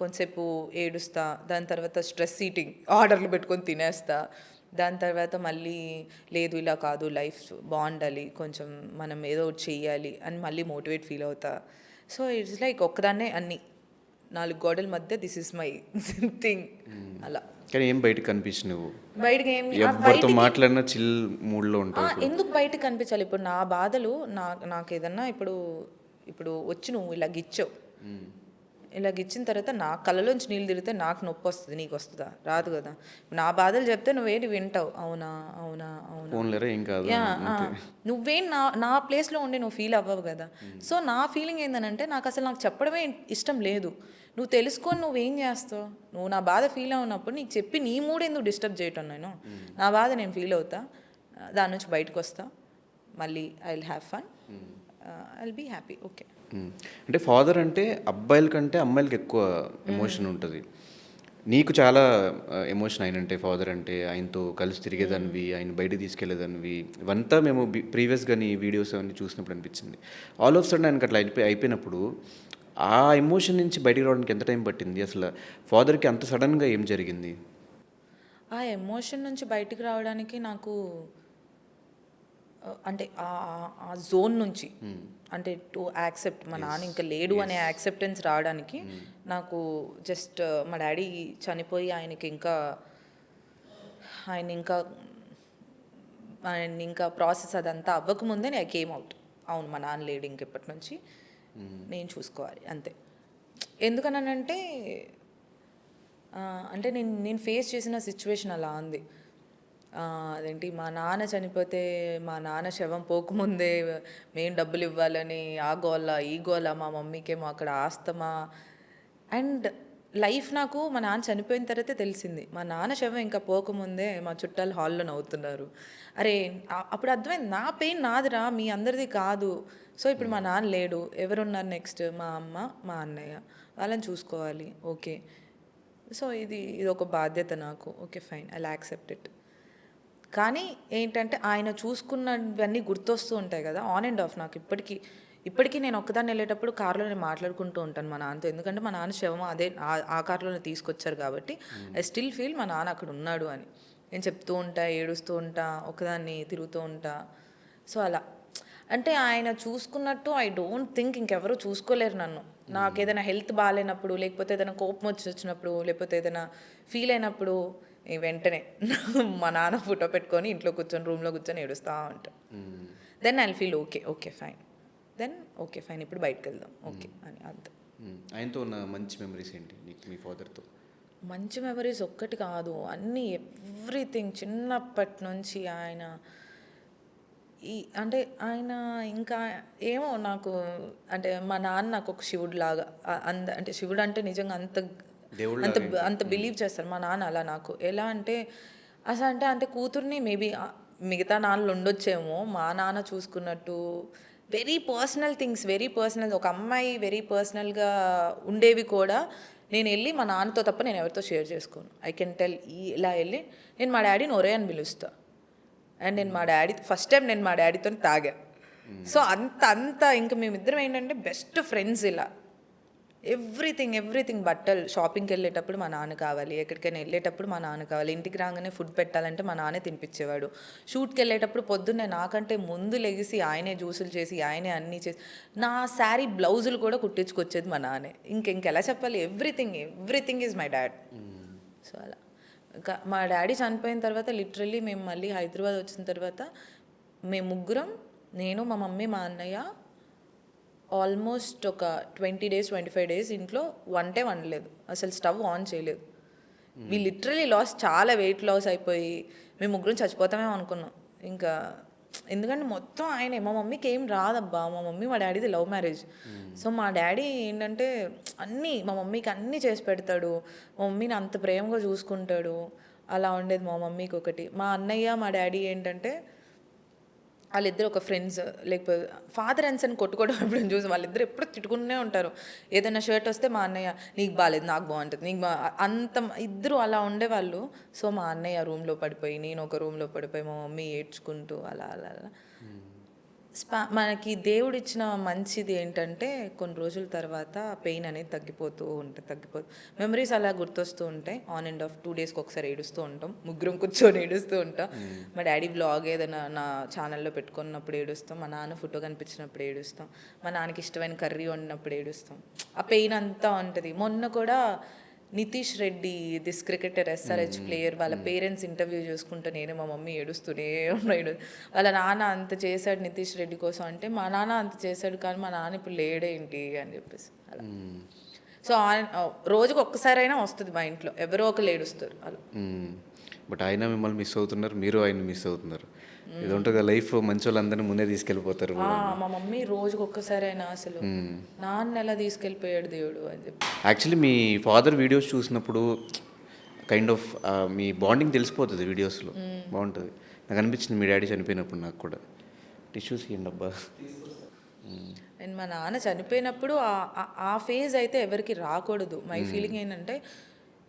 కొంతసేపు ఏడుస్తా, దాని తర్వాత స్ట్రెస్ ఈటింగ్ ఆర్డర్లు పెట్టుకొని తినేస్తా, దాని తర్వాత మళ్ళీ లేదు ఇలా కాదు లైఫ్ బాగుండాలి, కొంచెం మనం ఏదో ఒకటి చెయ్యాలి అని మళ్ళీ మోటివేట్ ఫీల్ అవుతా. సో ఇట్స్ లైక్ ఒక్కదాన్నే అన్నీ 4 గోడల మధ్య దిస్ ఇస్ మై థింగ్ అలా. కానీ ఏం బయటకు కనిపించి నువ్వు బయటకి ఏం ఎవరితో మాట్లాడినా చిల్ మూడ్లో ఉంటావు. ఎందుకు బయటకు కనిపించాలి? ఇప్పుడు నా బాధలు నాకు ఏదన్నా ఇప్పుడు వచ్చి నువ్వు ఇలా గిచ్చావు, ఇలా గిచ్చిన తర్వాత నా కళ్ళలోంచి నీళ్ళు తిరిగితే నాకు నొప్పి వస్తుంది, నీకు వస్తుందా? రాదు కదా. నా బాధలు చెప్తే నువ్వేంటి వింటావు, అవునా అవునా అవునా, ఏం కాదు, నువ్వేం నా ప్లేస్లో ఉండి నువ్వు ఫీల్ అవ్వవు కదా. సో నా ఫీలింగ్ ఏంటంటే నాకు చెప్పడమే ఇష్టం లేదు. నువ్వు తెలుసుకొని నువ్వేం చేస్తావు? నువ్వు నా బాధ ఫీల్ అవునప్పుడు నీకు చెప్పి నీ మూడు ఎందుకు డిస్టర్బ్ చేయటం? నా బాధ నేను ఫీల్ అవుతా, దాని నుంచి బయటకు వస్తా, మళ్ళీ I will have fun, I will be happy. Okay. అంటే ఫాదర్ అంటే అబ్బాయిల కంటే అమ్మాయిలకి ఎక్కువ ఎమోషన్ ఉంటుంది. నీకు చాలా ఎమోషన్ ఆయనంటే, ఫాదర్ అంటే. ఆయనతో కలిసి తిరిగేదానివి, ఆయన బయటకు తీసుకెళ్లేదానివి, ఇవంతా మేము ప్రీవియస్గా నీ వీడియోస్ అవన్నీ చూసినప్పుడు అనిపించింది. ఆల్ ఆఫ్ సడన్ ఆయనకి అట్లా అయిపోయినప్పుడు ఆ ఎమోషన్ నుంచి బయటికి రావడానికి ఎంత టైం పట్టింది? అసలు ఫాదర్కి అంత సడన్గా ఏం జరిగింది? ఆ ఎమోషన్ నుంచి బయటికి రావడానికి నాకు అంటే ఆ జోన్ నుంచి అంటే టు యాక్సెప్ట్ మా నాన్న ఇంకా లేడు అనే యాక్సెప్టెన్స్ రావడానికి నాకు జస్ట్ మా డాడీ చనిపోయి ఆయన ఇంకా ప్రాసెస్ అదంతా అవ్వకముందే నేను కేమ్ అవుట్. అవును మా నాన్న లేడు ఇంకెప్పటి నుంచి నేను చూసుకోవాలి అంతే. ఎందుకనంటే అంటే నేను ఫేస్ చేసిన సిచ్యువేషన్ అలా ఉంది. అదేంటి మా నాన్న చనిపోతే మా నాన్న శవం పోకముందే మేము డబ్బులు ఇవ్వాలని ఆ గోల ఈ గోల, మా మమ్మీకేమో అక్కడ ఆస్తమా. అండ్ లైఫ్ నాకు మా నాన్న చనిపోయిన తర్వాతే తెలిసింది, మా నాన్న శవం ఇంకా పోకముందే మా చుట్టాలు హాల్లో నవ్వుతున్నారు. అరే అప్పుడు అర్థమైంది నా పెయిన్ నాదిరా, మీ అందరిది కాదు. సో ఇప్పుడు మా నాన్న లేడు, ఎవరున్నారు నెక్స్ట్? మా అమ్మ మా అన్నయ్య, వాళ్ళని చూసుకోవాలి. ఓకే, సో ఇది ఒక బాధ్యత నాకు. Okay fine, I will accept it. కానీ ఏంటంటే ఆయన చూసుకున్నవన్నీ గుర్తొస్తూ ఉంటాయి కదా ఆన్ అండ్ ఆఫ్. నాకు ఇప్పటికీ నేను ఒక్కదాన్ని వెళ్ళేటప్పుడు కారులో నేను మాట్లాడుకుంటూ ఉంటాను మా నాన్నతో, ఎందుకంటే మా నాన్న శవం అదే ఆ కారులోనే తీసుకొచ్చారు కాబట్టి ఐ స్టిల్ ఫీల్ మా నాన్న అక్కడ ఉన్నాడు అని. నేను చెప్తూ ఉంటా, ఏడుస్తూ ఉంటా, ఒకదాన్ని తిరుగుతూ ఉంటా. సో అలా అంటే ఆయన చూసుకున్నట్టు ఐ డోంట్ థింక్ ఇంకెవరూ చూసుకోలేరు నన్ను. నాకు ఏదైనా హెల్త్ బాగాలేనప్పుడు, లేకపోతే ఏదైనా కోపం వచ్చినప్పుడు, లేకపోతే ఏదైనా ఫీల్ అయినప్పుడు వెంటనే మా నాన్న ఫోటో పెట్టుకొని ఇంట్లో కూర్చొని రూమ్లో కూర్చొని ఏడుస్తూ ఉంటాను. Then I feel okay fine, then okay fine ఇప్పుడు బయటకు వెళ్దాం ఓకే అని అంతే. ఆయనతో ఉన్న మంచి మెమరీస్ ఏంటి నీకు మీ ఫాదర్తో? మంచి మెమరీస్ ఒక్కటి కాదు, అన్నీ ఎవ్రీథింగ్. చిన్నప్పటి నుంచి అంటే ఆయన ఇంకా ఏమో నాకు అంటే మా నాన్న నాకు ఒక శివుడు లాగా. అంటే శివుడు అంటే నిజంగా అంత బిలీవ్ చేస్తారు మా నాన్న. అలా నాకు ఎలా అంటే అసలు అంటే కూతుర్ని మేబీ మిగతా నాన్నలు ఉండొచ్చేమో, మా నాన్న చూసుకున్నట్టు very personal things, very personal. ఒక అమ్మాయి వెరీ పర్సనల్గా ఉండేవి కూడా నేను వెళ్ళి మా నాన్నతో తప్ప నేను ఎవరితో షేర్ చేసుకోను. I can tell. ఇలా వెళ్ళి నేను మా డాడీని ఒరే అని పిలుస్తా. అండ్ నేను మా డాడీ ఫస్ట్ టైం నేను మా డాడీతో తాగా. సో అంత ఇంకా మేమిద్దరం ఏంటంటే బెస్ట్ ఫ్రెండ్స్. ఇలా ఎవ్రీథింగ్ బట్టలు షాపింగ్కి వెళ్ళేటప్పుడు మా నాన్న కావాలి, ఎక్కడికైనా వెళ్ళేటప్పుడు మా నాన్న కావాలి, ఇంటికి రాగానే ఫుడ్ పెట్టాలంటే మా నాన్నే తినిపించేవాడు, షూట్కి వెళ్ళేటప్పుడు పొద్దున్నే నాకంటే ముందు లెగిసి ఆయనే జ్యూసులు చేసి ఆయనే అన్నీ చేసి నా శారీ బ్లౌజులు కూడా కుట్టించుకొచ్చేది మా నాన్నే. ఇంకెలా చెప్పాలి, everything is my dad. So అలా ఇంకా మా డాడీ చనిపోయిన తర్వాత లిటరల్లీ మేము మళ్ళీ హైదరాబాద్ వచ్చిన తర్వాత మేము ముగ్గురం, నేను మా మమ్మీ మా అన్నయ్య ఆల్మోస్ట్ ఒక 20 days 25 days ఇంట్లో వంటే వండలేదు, అసలు స్టవ్ ఆన్ చేయలేదు. వీ లిటరలీ చాలా వెయిట్ లాస్ అయిపోయి మేము ముగ్గురం చచ్చిపోతామేమో అనుకున్నాం ఇంకా. ఎందుకంటే మొత్తం ఆయనే. మా మమ్మీకి ఏం రాదబ్బా, మా మమ్మీ మా డాడీది లవ్ మ్యారేజ్. సో మా డాడీ ఏంటంటే మా మమ్మీకి అన్నీ చేసి పెడతాడు, మా మమ్మీని అంత ప్రేమగా చూసుకుంటాడు. అలా ఉండేది మా మమ్మీకి ఒకటి. మా అన్నయ్య మా డాడీ ఏంటంటే వాళ్ళిద్దరు ఒక ఫ్రెండ్స్, లేకపోతే ఫాదర్ అండ్ సన్ కొట్టుకోవడం ఎప్పుడు చూసి వాళ్ళిద్దరు ఎప్పుడు తిట్టుకుంటూనే ఉంటారు. ఏదైనా షర్ట్ వస్తే మా అన్నయ్య నీకు బాగాలేదు నాకు బాగుంటుంది, నీకు అంత ఇద్దరు అలా ఉండేవాళ్ళు. సో మా అన్నయ్య రూమ్లో పడిపోయి, నేను ఒక రూమ్లో పడిపోయి, మా మమ్మీ ఏడ్చుకుంటూ అలా అలా అలా. మనకి దేవుడు ఇచ్చిన మంచిది ఏంటంటే కొన్ని రోజుల తర్వాత పెయిన్ అనేది తగ్గిపోతూ మెమరీస్ అలా గుర్తొస్తూ ఉంటాయి. ఆన్ అండ్ ఆఫ్ 2 daysకి ఒకసారి ఏడుస్తూ ఉంటాం, ముగ్గురం కూర్చొని ఏడుస్తూ ఉంటాం. మా డాడీ వ్లాగ్ ఏదైనా నా ఛానల్లో పెట్టుకున్నప్పుడు ఏడుస్తాం, మా నాన్న ఫోటో కనిపించినప్పుడు ఏడుస్తాం, మా నాన్నకి ఇష్టమైన కర్రీ వండినప్పుడు ఏడుస్తాం. ఆ పెయిన్ అంతా ఉంటుంది. మొన్న కూడా Nitish Reddy, this cricketer, SRH player, వాళ్ళ పేరెంట్స్ ఇంటర్వ్యూ చూసుకుంటూ నేను మా మమ్మీ ఏడుస్తూనే ఉన్నాడు. వాళ్ళ నాన్న అంత చేశాడు నితీష్ రెడ్డి కోసం అంటే, మా నాన్న అంత చేశాడు కానీ మా నాన్న ఇప్పుడు లేడేంటి అని చెప్పేసి అలా. సో రోజుకి ఒక్కసారైనా వస్తుంది మా ఇంట్లో, ఎవరో ఒకరు ఏడుస్తారు అలా. బట్ ఆయన మిమ్మల్ని మిస్ అవుతున్నారు, మీరు ఆయన మిస్ అవుతున్నారు. ఇది ఉంటుంది లైఫ్, మంచి వాళ్ళందరినీ ముందే తీసుకెళ్ళిపోతారు. మా మమ్మీ రోజుకి ఒక్కసారైనా అసలు నాన్న ఎలా తీసుకెళ్ళిపోయాడు దేవుడు అని చెప్పి. యాక్చువల్లీ మీ ఫాదర్ వీడియోస్ చూసినప్పుడు కైండ్ ఆఫ్ మీ బాండింగ్ తెలిసిపోతుంది వీడియోస్లో, బాగుంటుంది. నాకు అనిపించింది మీ డాడీ చనిపోయినప్పుడు నాకు కూడా. టిష్యూస్ ఇవ్వండి అబ్బా. అండ్ మా నాన్న చనిపోయినప్పుడు ఆ ఫేజ్ అయితే ఎవరికి రాకూడదు. మై ఫీలింగ్ ఏంటంటే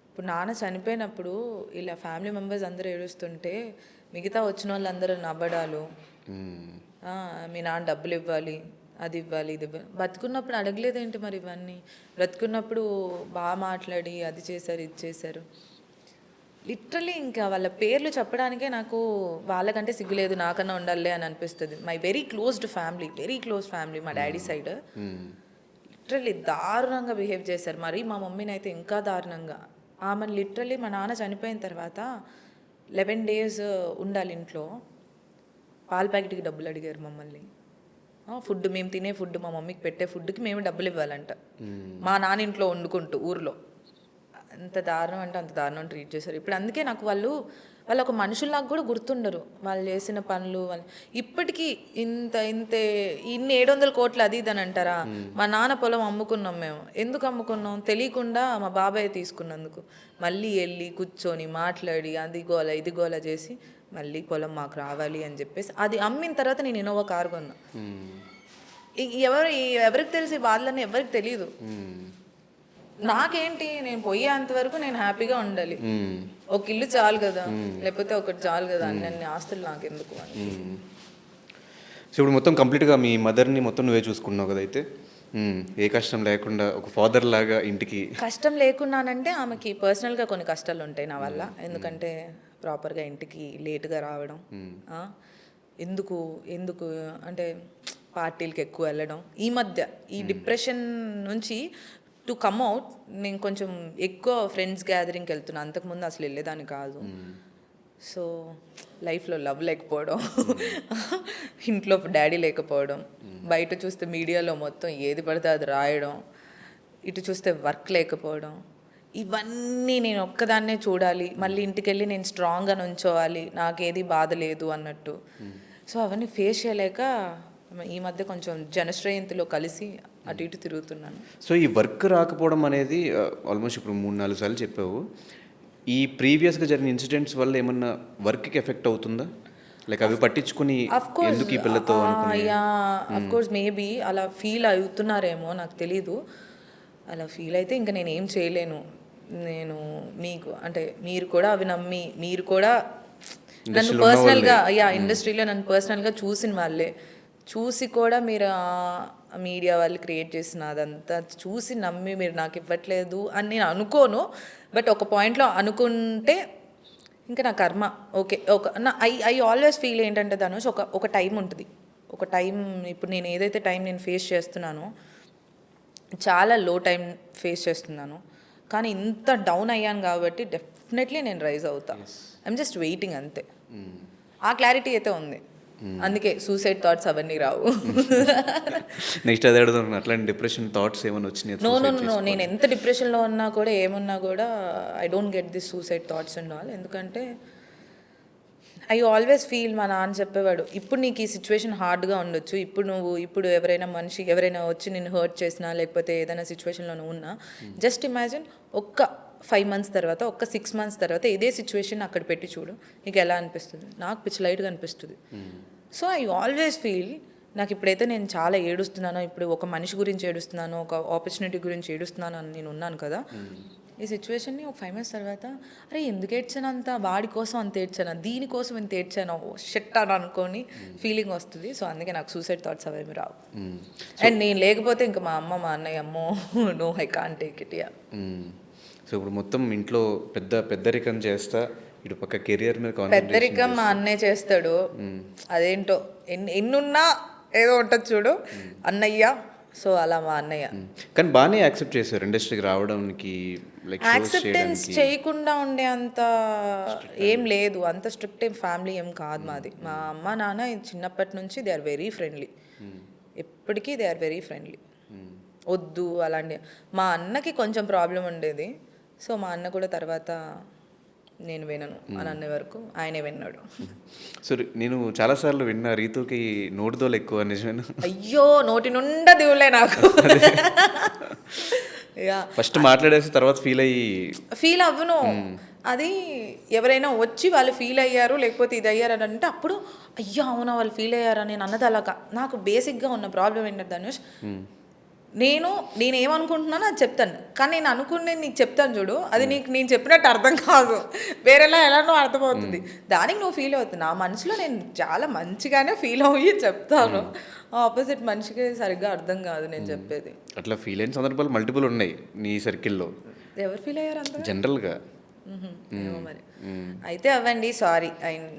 ఇప్పుడు నాన్న చనిపోయినప్పుడు ఇలా ఫ్యామిలీ మెంబర్స్ అందరూ ఏడుస్తుంటే మిగతా వచ్చిన వాళ్ళందరూ నవ్వడాలు, మీ నాన్న డబ్బులు ఇవ్వాలి, అది ఇవ్వాలి, ఇది ఇవ్వాలి. బతుకున్నప్పుడు అడగలేదేంటి మరి ఇవన్నీ? బ్రతుకున్నప్పుడు బాగా మాట్లాడి అది చేశారు ఇది చేశారు. లిటరలీ ఇంకా వాళ్ళ పేర్లు చెప్పడానికే నాకు వాళ్ళకంటే సిగ్గులేదు, నాకన్నా ఉండాలి అని అనిపిస్తుంది. మై వెరీ క్లోజ్ ఫ్యామిలీ మా డాడీ సైడ్ లిటరలీ దారుణంగా బిహేవ్ చేశారు. మరి మా మమ్మీని అయితే ఇంకా దారుణంగా. ఆమెను లిటరలీ మా నాన్న చనిపోయిన తర్వాత 11 days ఉండాలి ఇంట్లో, పాల ప్యాకెట్కి డబ్బులు అడిగారు మమ్మల్ని. ఫుడ్ మేము తినే ఫుడ్, మా మమ్మీకి పెట్టే ఫుడ్కి మేము డబ్బులు ఇవ్వాలంట, మా నాన్న ఇంట్లో వండుకుంటూ ఊర్లో. అంత దారుణం అంటే అంత దారుణం ట్రీట్ చేశారు. ఇప్పుడు అందుకే నాకు వాళ్ళు ఒక మనుషుల్లాగా కూడా గుర్తుండరు, వాళ్ళు చేసిన పనులు. ఇప్పటికీ ఇన్ని 700 కోట్లు అది ఇది అని అంటారా? మా నాన్న పొలం అమ్ముకున్నాం మేము. ఎందుకు అమ్ముకున్నాం? తెలియకుండా మా బాబాయ్ తీసుకున్నందుకు. మళ్ళీ వెళ్ళి కూర్చొని మాట్లాడి అది గోల ఇది గోల చేసి మళ్ళీ పొలం మాకు రావాలి అని చెప్పేసి అది అమ్మిన తర్వాత నేను ఇన్నోవా కారు కొన్నా. ఎవరికి తెలిసి బాధలన్నీ ఎవరికి తెలియదు. నాకేంటి, నేను పోయేంతవరకు నేను హ్యాపీగా ఉండాలి. ఒక ఇల్లు చాలు కదా, లేకపోతే ఒకటి చాలు కదా, అన్ని ఆస్తులు నాకెందుకు అని. సో ఇప్పుడు మొత్తం కంప్లీట్గా మీ మదర్ని మొత్తం నువ్వే చూసుకున్నావు కదా అయితే? ఏ కష్టం లేకుండా ఒక ఫాదర్ లాగా ఇంటికి. కష్టం లేకున్నానంటే ఆమెకి పర్సనల్గా కొన్ని కష్టాలు ఉంటాయి నా వల్ల. ఎందుకంటే ప్రాపర్గా ఇంటికి లేటుగా రావడం, ఎందుకు అంటే పార్టీలకి ఎక్కువ వెళ్ళడం. ఈ మధ్య ఈ డిప్రెషన్ నుంచి టు కమ్ అవుట్ నేను కొంచెం ఎక్కువ ఫ్రెండ్స్ గ్యాదరింగ్కి వెళ్తున్నాను. అంతకుముందు అసలు వెళ్ళేదాన్ని కాదు. సో లైఫ్లో లవ్ లేకపోవడం, ఇంట్లో డాడీ లేకపోవడం, బయట చూస్తే మీడియాలో మొత్తం ఏది పడితే అది రాయడం, ఇటు చూస్తే వర్క్ లేకపోవడం, ఇవన్నీ నేను ఒక్కదాన్నే చూడాలి. మళ్ళీ ఇంటికి వెళ్ళి నేను స్ట్రాంగ్గా నుంచోవాలి, నాకేది బాధ లేదు అన్నట్టు. సో అవన్నీ ఫేస్ చేయలేక ఈ మధ్య కొంచెం జనశ్రేయంతిలో కలిసి అటు ఇటు తిరుగుతున్నాను. సో ఈ వర్క్ రాకపోవడం అనేది ఆల్మోస్ట్ ఇప్పుడు 3-4 సార్లు చెప్పావు. ఈ ప్రీవియస్గా జరిగిన ఇన్సిడెంట్స్ వల్ల ఏమన్నా వర్క్కి ఎఫెక్ట్ అవుతుందా? లైక్ అవి పట్టించుకుని అఫ్ కోర్స్ ఎందుకు ఈ పిల్లతో అనుకుని యా అఫ్ కోర్స్ మేబీ అలా ఫీల్ అవుతున్నారేమో నాకు తెలీదు. అలా ఫీల్ అయితే ఇంకా నేను ఏం చేయలేను. నేను మీకు అంటే మీరు కూడా అవి నమ్మి మీరు కూడా నన్ను పర్సనల్గా ఇండస్ట్రీలో నన్ను పర్సనల్గా చూసిన వాళ్ళే చూసి కూడా మీరు మీడియా వాళ్ళు క్రియేట్ చేసిన అదంతా చూసి నమ్మి మీరు నాకు ఇవ్వట్లేదు అని నేను అనుకోను. బట్ ఒక పాయింట్లో అనుకుంటే ఇంకా నా కర్మ. ఓకే నా ఐ ఆల్వేస్ ఫీల్ ఏంటంటే ధనుష్ ఒక టైం ఉంటుంది. ఒక టైం ఇప్పుడు నేను ఏదైతే టైం నేను ఫేస్ చేస్తున్నానో చాలా లో టైం ఫేస్ చేస్తున్నాను. కానీ ఇంత డౌన్ అయ్యాను కాబట్టి డెఫినెట్లీ నేను రైజ్ అవుతా. ఐఎమ్ జస్ట్ వెయిటింగ్ అంతే. ఆ క్లారిటీ అయితే ఉంది. అందుకే సూసైడ్ థాట్స్ అవన్నీ రావు. నెక్స్ట్ అదే అడుగుతున్నాను, అట్లాంటి డిప్రెషన్ థాట్స్ ఏమైనా వచ్చినాయి? నో నేను ఎంత డిప్రెషన్లో ఉన్నా కూడా ఏమున్నా కూడా I don't get this suicide thoughts and all. ఎందుకంటే ఐ ఆల్వేస్ ఫీల్ మా నాన్న చెప్పేవాడు, ఇప్పుడు నీకు ఈ సిచ్యువేషన్ హార్డ్గా ఉండొచ్చు, ఇప్పుడు ఎవరైనా ఎవరైనా వచ్చి నిన్ను హర్ట్ చేసినా లేకపోతే ఏదైనా సిచ్యువేషన్లో నువ్వు ఉన్నా జస్ట్ ఇమాజిన్ ఒక్క 5 months తర్వాత ఒక్క 6 months తర్వాత ఇదే సిచ్యువేషన్ అక్కడ పెట్టి చూడు, నీకు ఎలా అనిపిస్తుంది? నాకు పిచ్చి లైట్గా అనిపిస్తుంది. సో ఐ ఆల్వేస్ ఫీల్ నాకు ఇప్పుడైతే నేను చాలా ఏడుస్తున్నానో, ఇప్పుడు ఒక మనిషి గురించి ఏడుస్తున్నానో, ఒక ఆపర్చునిటీ గురించి ఏడుస్తున్నానో అని నేను ఉన్నాను కదా, ఈ సిచ్యువేషన్ని ఒక 5 months తర్వాత అరే ఎందుకు ఏడ్చాను అంత, వాడి కోసం అంత ఏడ్చాను, దీనికోసం ఇంత ఏడ్చాను షెట్ అని అనుకొని ఫీలింగ్ వస్తుంది. సో అందుకే నాకు సూసైడ్ థాట్స్ అవేమి రావు. అండ్ నేను లేకపోతే ఇంకా మా అమ్మ మా అన్నయ్య అమ్మో no I can't take it. Yeah so ఇప్పుడు మొత్తం ఇంట్లో పెద్దరికం చేస్తా, ఇటు పక్క కెరియర్ మీద పెద్దరికం మా అన్నయ్య చేస్తాడు. అదేంటో ఎన్నున్నా ఏదో ఉంటుంది చూడు అన్నయ్య. సో అలా మా అన్నయ్య. కానీ బాగానే యాక్సెప్ట్ చేశారు ఇండస్ట్రీకి రావడానికి, లైక్ యాక్సెప్టెన్స్ చేయకుండా ఉండే అంత ఏం లేదు, అంత స్ట్రిక్ట్ ఏం ఫ్యామిలీ ఏం కాదు మాది. మా అమ్మ నాన్న చిన్నప్పటి నుంచి దే ఆర్ వెరీ ఫ్రెండ్లీ, ఎప్పటికీ దే ఆర్ వెరీ ఫ్రెండ్లీ. వద్దు అలాంటి. మా అన్నకి కొంచెం ప్రాబ్లం ఉండేది. సో మా అన్న కూడా తర్వాత నేను వినను అని అనే వరకు ఆయనే విన్నాడు. సో నేను చాలాసార్లు విన్నా రీతుకి నోటిదోలు ఎక్కువ, నిజమేనా? అయ్యో నోటి నుండా దివులే నాకు. ఫస్ట్ మాట్లాడేసి తర్వాత ఫీల్ అవ్వను. అది ఎవరైనా వచ్చి వాళ్ళు ఫీల్ అయ్యారు లేకపోతే ఇది అయ్యారు అని అంటే అప్పుడు అయ్యో అవునా వాళ్ళు ఫీల్ అయ్యారని నేను అన్నది. అలాగా నాకు బేసిక్గా ఉన్న ప్రాబ్లం ఏంటంటే ధనుష్, నేనేమనుకుంటున్నానో అది చెప్తాను, కానీ నేను అనుకునేది నీకు చెప్తాను చూడు, అది నీకు నేను చెప్పినట్టు అర్థం కాదు, ఎలానో అర్థమవుతుంది, దానికి నువ్వు ఫీల్ అవుతుంది. నా మనసులో నేను చాలా మంచిగానే ఫీల్ అయ్యి చెప్తాను, ఆపోజిట్ మనిషికి సరిగ్గా అర్థం కాదు నేను చెప్పేది. అట్లా ఫీల్ అయిన సందర్భాలు మల్టిపుల్ ఉన్నాయి నీ సర్కిల్లో. ఎవరు ఫీల్ అయ్యారు అంత జనరల్గా? మరి అయితే అవ్వండి, సారీ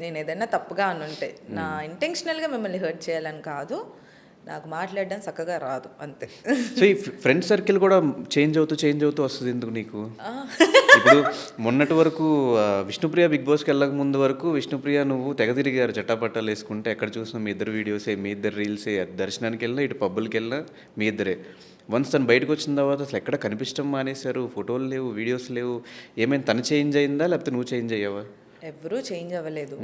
నేను ఏదైనా తప్పుగా అనుంటే. నా ఇంటెన్షనల్గా మిమ్మల్ని హర్ట్ చేయాలని కాదు, నాకు మాట్లాడడం చక్కగా రాదు అంతే. సో ఈ ఫ్రెండ్ సర్కిల్ కూడా చేంజ్ అవుతూ వస్తుంది ఎందుకు నీకు? ఇప్పుడు మొన్నటి వరకు విష్ణుప్రియ బిగ్ బాస్కి వెళ్ళక ముందు వరకు విష్ణుప్రియ నువ్వు తెగ తిరిగారు, చట్టాపట్టాలు వేసుకుంటే ఎక్కడ చూసినా మీ ఇద్దరు వీడియోసే, మీ ఇద్దరు రీల్సే, దర్శనానికి వెళ్ళినా ఇటు పబ్బులకి వెళ్ళినా మీ ఇద్దరే. వన్స్ తను బయటకు వచ్చిన తర్వాత అసలు ఎక్కడ కనిపించడం మానేశారు, ఫోటోలు లేవు, వీడియోస్ లేవు. ఏమైనా తను చేంజ్ అయిందా లేకపోతే నువ్వు చేంజ్ అయ్యావా? ఎవరూ చేంజ్ అవ్వలేదు.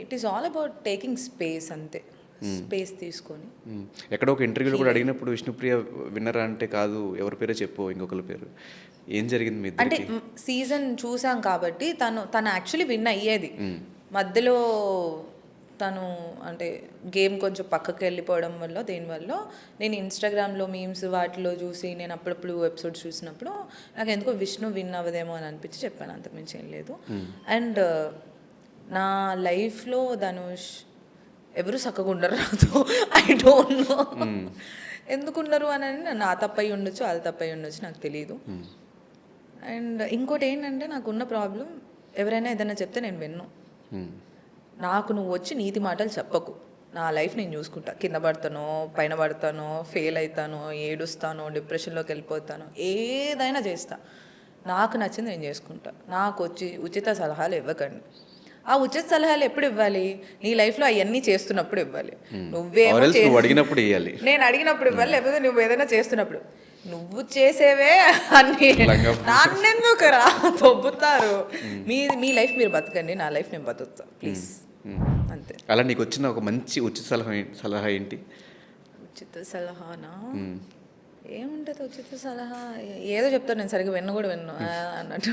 It is all about taking space అంతే. స్పేస్ తీసుకొని ఎక్కడ ఒక ఇంటర్వ్యూలో కూడా అడిగినప్పుడు విష్ణుప్రియ విన్నరా అంటే కాదు, ఎవరి పేరే చెప్పు, ఇంకొకరి పేరు. ఏం జరిగింది మీ అంటే సీజన్ చూసాం కాబట్టి తను యాక్చువల్లీ విన్ అయ్యేది. మధ్యలో తను అంటే గేమ్ కొంచెం పక్కకి వెళ్ళిపోవడం వల్ల దేనివల్ల నేను ఇన్స్టాగ్రామ్లో మీమ్స్ వాటిలో చూసి నేను అప్పుడప్పుడు ఎపిసోడ్స్ చూసినప్పుడు నాకు ఎందుకో విష్ణు విన్ అవ్వదేమో అని అనిపించి చెప్పాను, అంతకుమించి ఏం లేదు. అండ్ నా లైఫ్లో ధనుష్ ఎవరు చక్కగా ఉండరు, రాదు. ఐ డోంట్ నో ఎందుకున్నారు అని. నా తప్పై ఉండొచ్చు, అది తప్పై ఉండొచ్చు, నాకు తెలియదు. అండ్ ఇంకోటి ఏంటంటే నాకున్న ప్రాబ్లం, ఎవరైనా ఏదైనా చెప్తే నేను విన్ను. నాకు నువ్వు వచ్చి నీతి మాటలు చెప్పకు, నా లైఫ్ నేను చూసుకుంటా. కింద పడతానో, పైన పడతానో, ఫెయిల్ అవుతానో, ఏడుస్తానో, డిప్రెషన్లోకి వెళ్ళిపోతాను, ఏదైనా చేస్తా. నాకు నచ్చింది నేను చేసుకుంటా. నాకు వచ్చి ఉచిత సలహాలు ఇవ్వకండి. ఆ ఉచిత సలహాలు ఎప్పుడు ఇవ్వాలి? నీ లైఫ్లో అవన్నీ చేస్తున్నప్పుడు ఇవ్వాలి. నువ్వు అడిగినప్పుడు ఇవ్వాలి, నేను అడిగినప్పుడు ఇవ్వాలి, లేకపోతే నువ్వు ఏదైనా చేస్తున్నప్పుడు. నువ్వు చేసేవే అన్ని నన్నెందుకు రా తొబ్బుతారు. మీ లైఫ్ మీరు బతకండి, నా లైఫ్ నేను బతుకుతా ప్లీజ్, అంతే. అలా నీకు వచ్చిన ఒక మంచి ఉచిత సలహా ఏంటి? ఉచిత సలహానా? ఏముంటుంది ఉచిత సలహా? ఏదో చెప్తాను, నేను సరిగ్గా విన్ను కూడా విన్ను అన్నట్టు.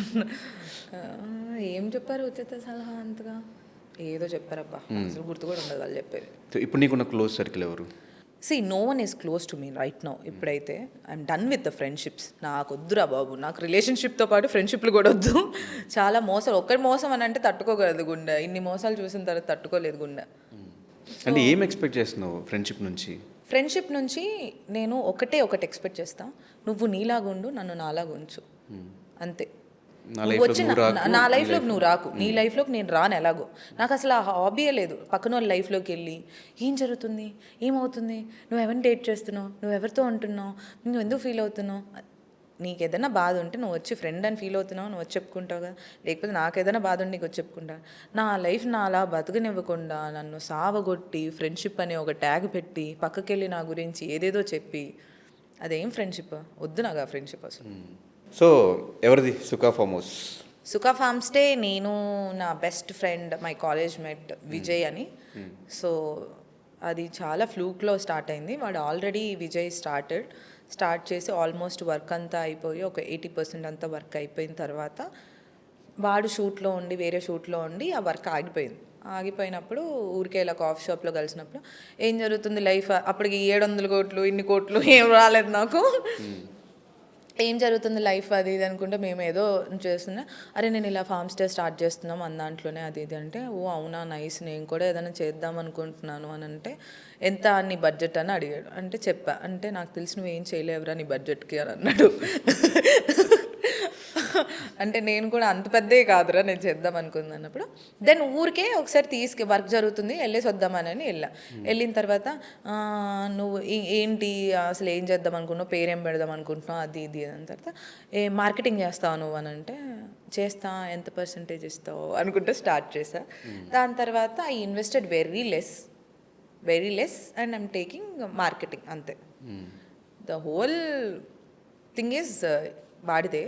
ఏం చెప్పారు ఉచిత సలహా అంతగా? ఏదో చెప్పారబ్బా, అసలు గుర్తు కూడా ఉండదు వాళ్ళు చెప్పేది. సో ఇప్పుడు నీకున్న క్లోజ్ సర్కిల్ ఎవరు? No one is close to me right now. ఇప్పుడైతే I'm done with the friendships. నాకు వద్దురా బాబు, నాకు రిలేషన్షిప్తో పాటు ఫ్రెండ్షిప్లు కూడా వద్దు. చాలా మోసాలు, ఒక్కటి మోసం అని అంటే తట్టుకోగలదు గుండె. ఇన్ని మోసాలు చూసిన తర్వాత తట్టుకోలేదు గుండె. అంటే ఏం ఎక్స్పెక్ట్ చేస్తున్నావు ఫ్రెండ్షిప్ నుంచి? ఫ్రెండ్షిప్ నుంచి నేను ఒకటి ఎక్స్పెక్ట్ చేస్తా, నువ్వు నీలాగుండు, నన్ను నాలాగా ఉంచు, అంతే. నువ్వు వచ్చి నా లైఫ్లోకి నువ్వు రాకు, నీ లైఫ్లోకి నేను రాను ఎలాగో. నాకు అసలు ఆ హాబీయే లేదు. పక్కన వాళ్ళ లైఫ్లోకి వెళ్ళి ఏం జరుగుతుంది, ఏమవుతుంది, నువ్వు ఎవరిని డేట్ చేస్తున్నావు, నువ్వు ఎవరితో ఉంటున్నావు, నువ్వు ఎందుకు ఫీల్ అవుతున్నావు, నీకు ఏదైనా బాధ ఉంటే నువ్వు వచ్చి ఫ్రెండ్ అని ఫీల్ అవుతున్నావు, నువ్వు వచ్చి చెప్పుకుంటావు కదా. లేకపోతే నాకు ఏదైనా బాధ ఉంటే నీకు వచ్చి చెప్పుకుంటా. నా లైఫ్ నా అలా బతకనివ్వకుండా నన్ను సావగొట్టి ఫ్రెండ్షిప్ అని ఒక ట్యాగ్ పెట్టి పక్కకెళ్ళి నా గురించి ఏదేదో చెప్పి అదేం ఫ్రెండ్షిప్? వద్దు నాకు ఆ ఫ్రెండ్షిప్ అసలు. సో ఎవరిది Sukha farm house? Sukha farm stay నేను, నా best friend, my college mate Vijay అని. సో అది చాలా ఫ్లూక్లో స్టార్ట్ అయింది. వాడు ఆల్రెడీ విజయ్ స్టార్ట్ చేసి ఆల్మోస్ట్ వర్క్ అంతా అయిపోయి ఒక 80% అంతా వర్క్ అయిపోయిన తర్వాత వాడు వేరే షూట్లో ఉండి ఆ వర్క్ ఆగిపోయినప్పుడు ఊరికే ఇలా కాఫీ షాప్లో కలిసినప్పుడు ఏం జరుగుతుంది లైఫ్, అప్పటికి 700 కోట్లు ఇన్ని కోట్లు ఏం రాలేదు నాకు. ఏం జరుగుతుంది లైఫ్ అది ఇది అనుకుంటే మేము ఏదో చేస్తున్నా, అరే నేను ఇలా ఫార్మ్ స్టే స్టార్ట్ చేస్తున్నాం అన్న దాంట్లోనే అది ఇది అంటే, ఓ అవునా నైస్, నేను కూడా ఏదైనా చేద్దాం అనుకుంటున్నాను అని అంటే, ఎంత నీ బడ్జెట్ అని అడిగాడు. అంటే చెప్పా, అంటే నాకు తెలిసి నువ్వు ఏం చేయలేవురా నీ బడ్జెట్కి అని అన్నాడు. అంటే నేను కూడా అంత పెద్దే కాదురా నేను చేద్దాం అనుకుంది అన్నప్పుడు, దెన్ ఊరికే ఒకసారి వర్క్ జరుగుతుంది వెళ్ళేసి వద్దామని వెళ్ళిన తర్వాత నువ్వు ఏంటి అసలు ఏం చేద్దాం అనుకున్నావు, పేరేం పెడదాం అనుకుంటున్నావు అది ఇది అని తర్వాత మార్కెటింగ్ చేస్తావు నువ్వు అని అంటే, చేస్తా, ఎంత పర్సంటేజ్ ఇస్తావు అనుకుంటే స్టార్ట్ చేసా. దాని తర్వాత I invested very less and I'm taking marketing, అంతే. ద హోల్ థింగ్ ఈజ్ వాడిదే,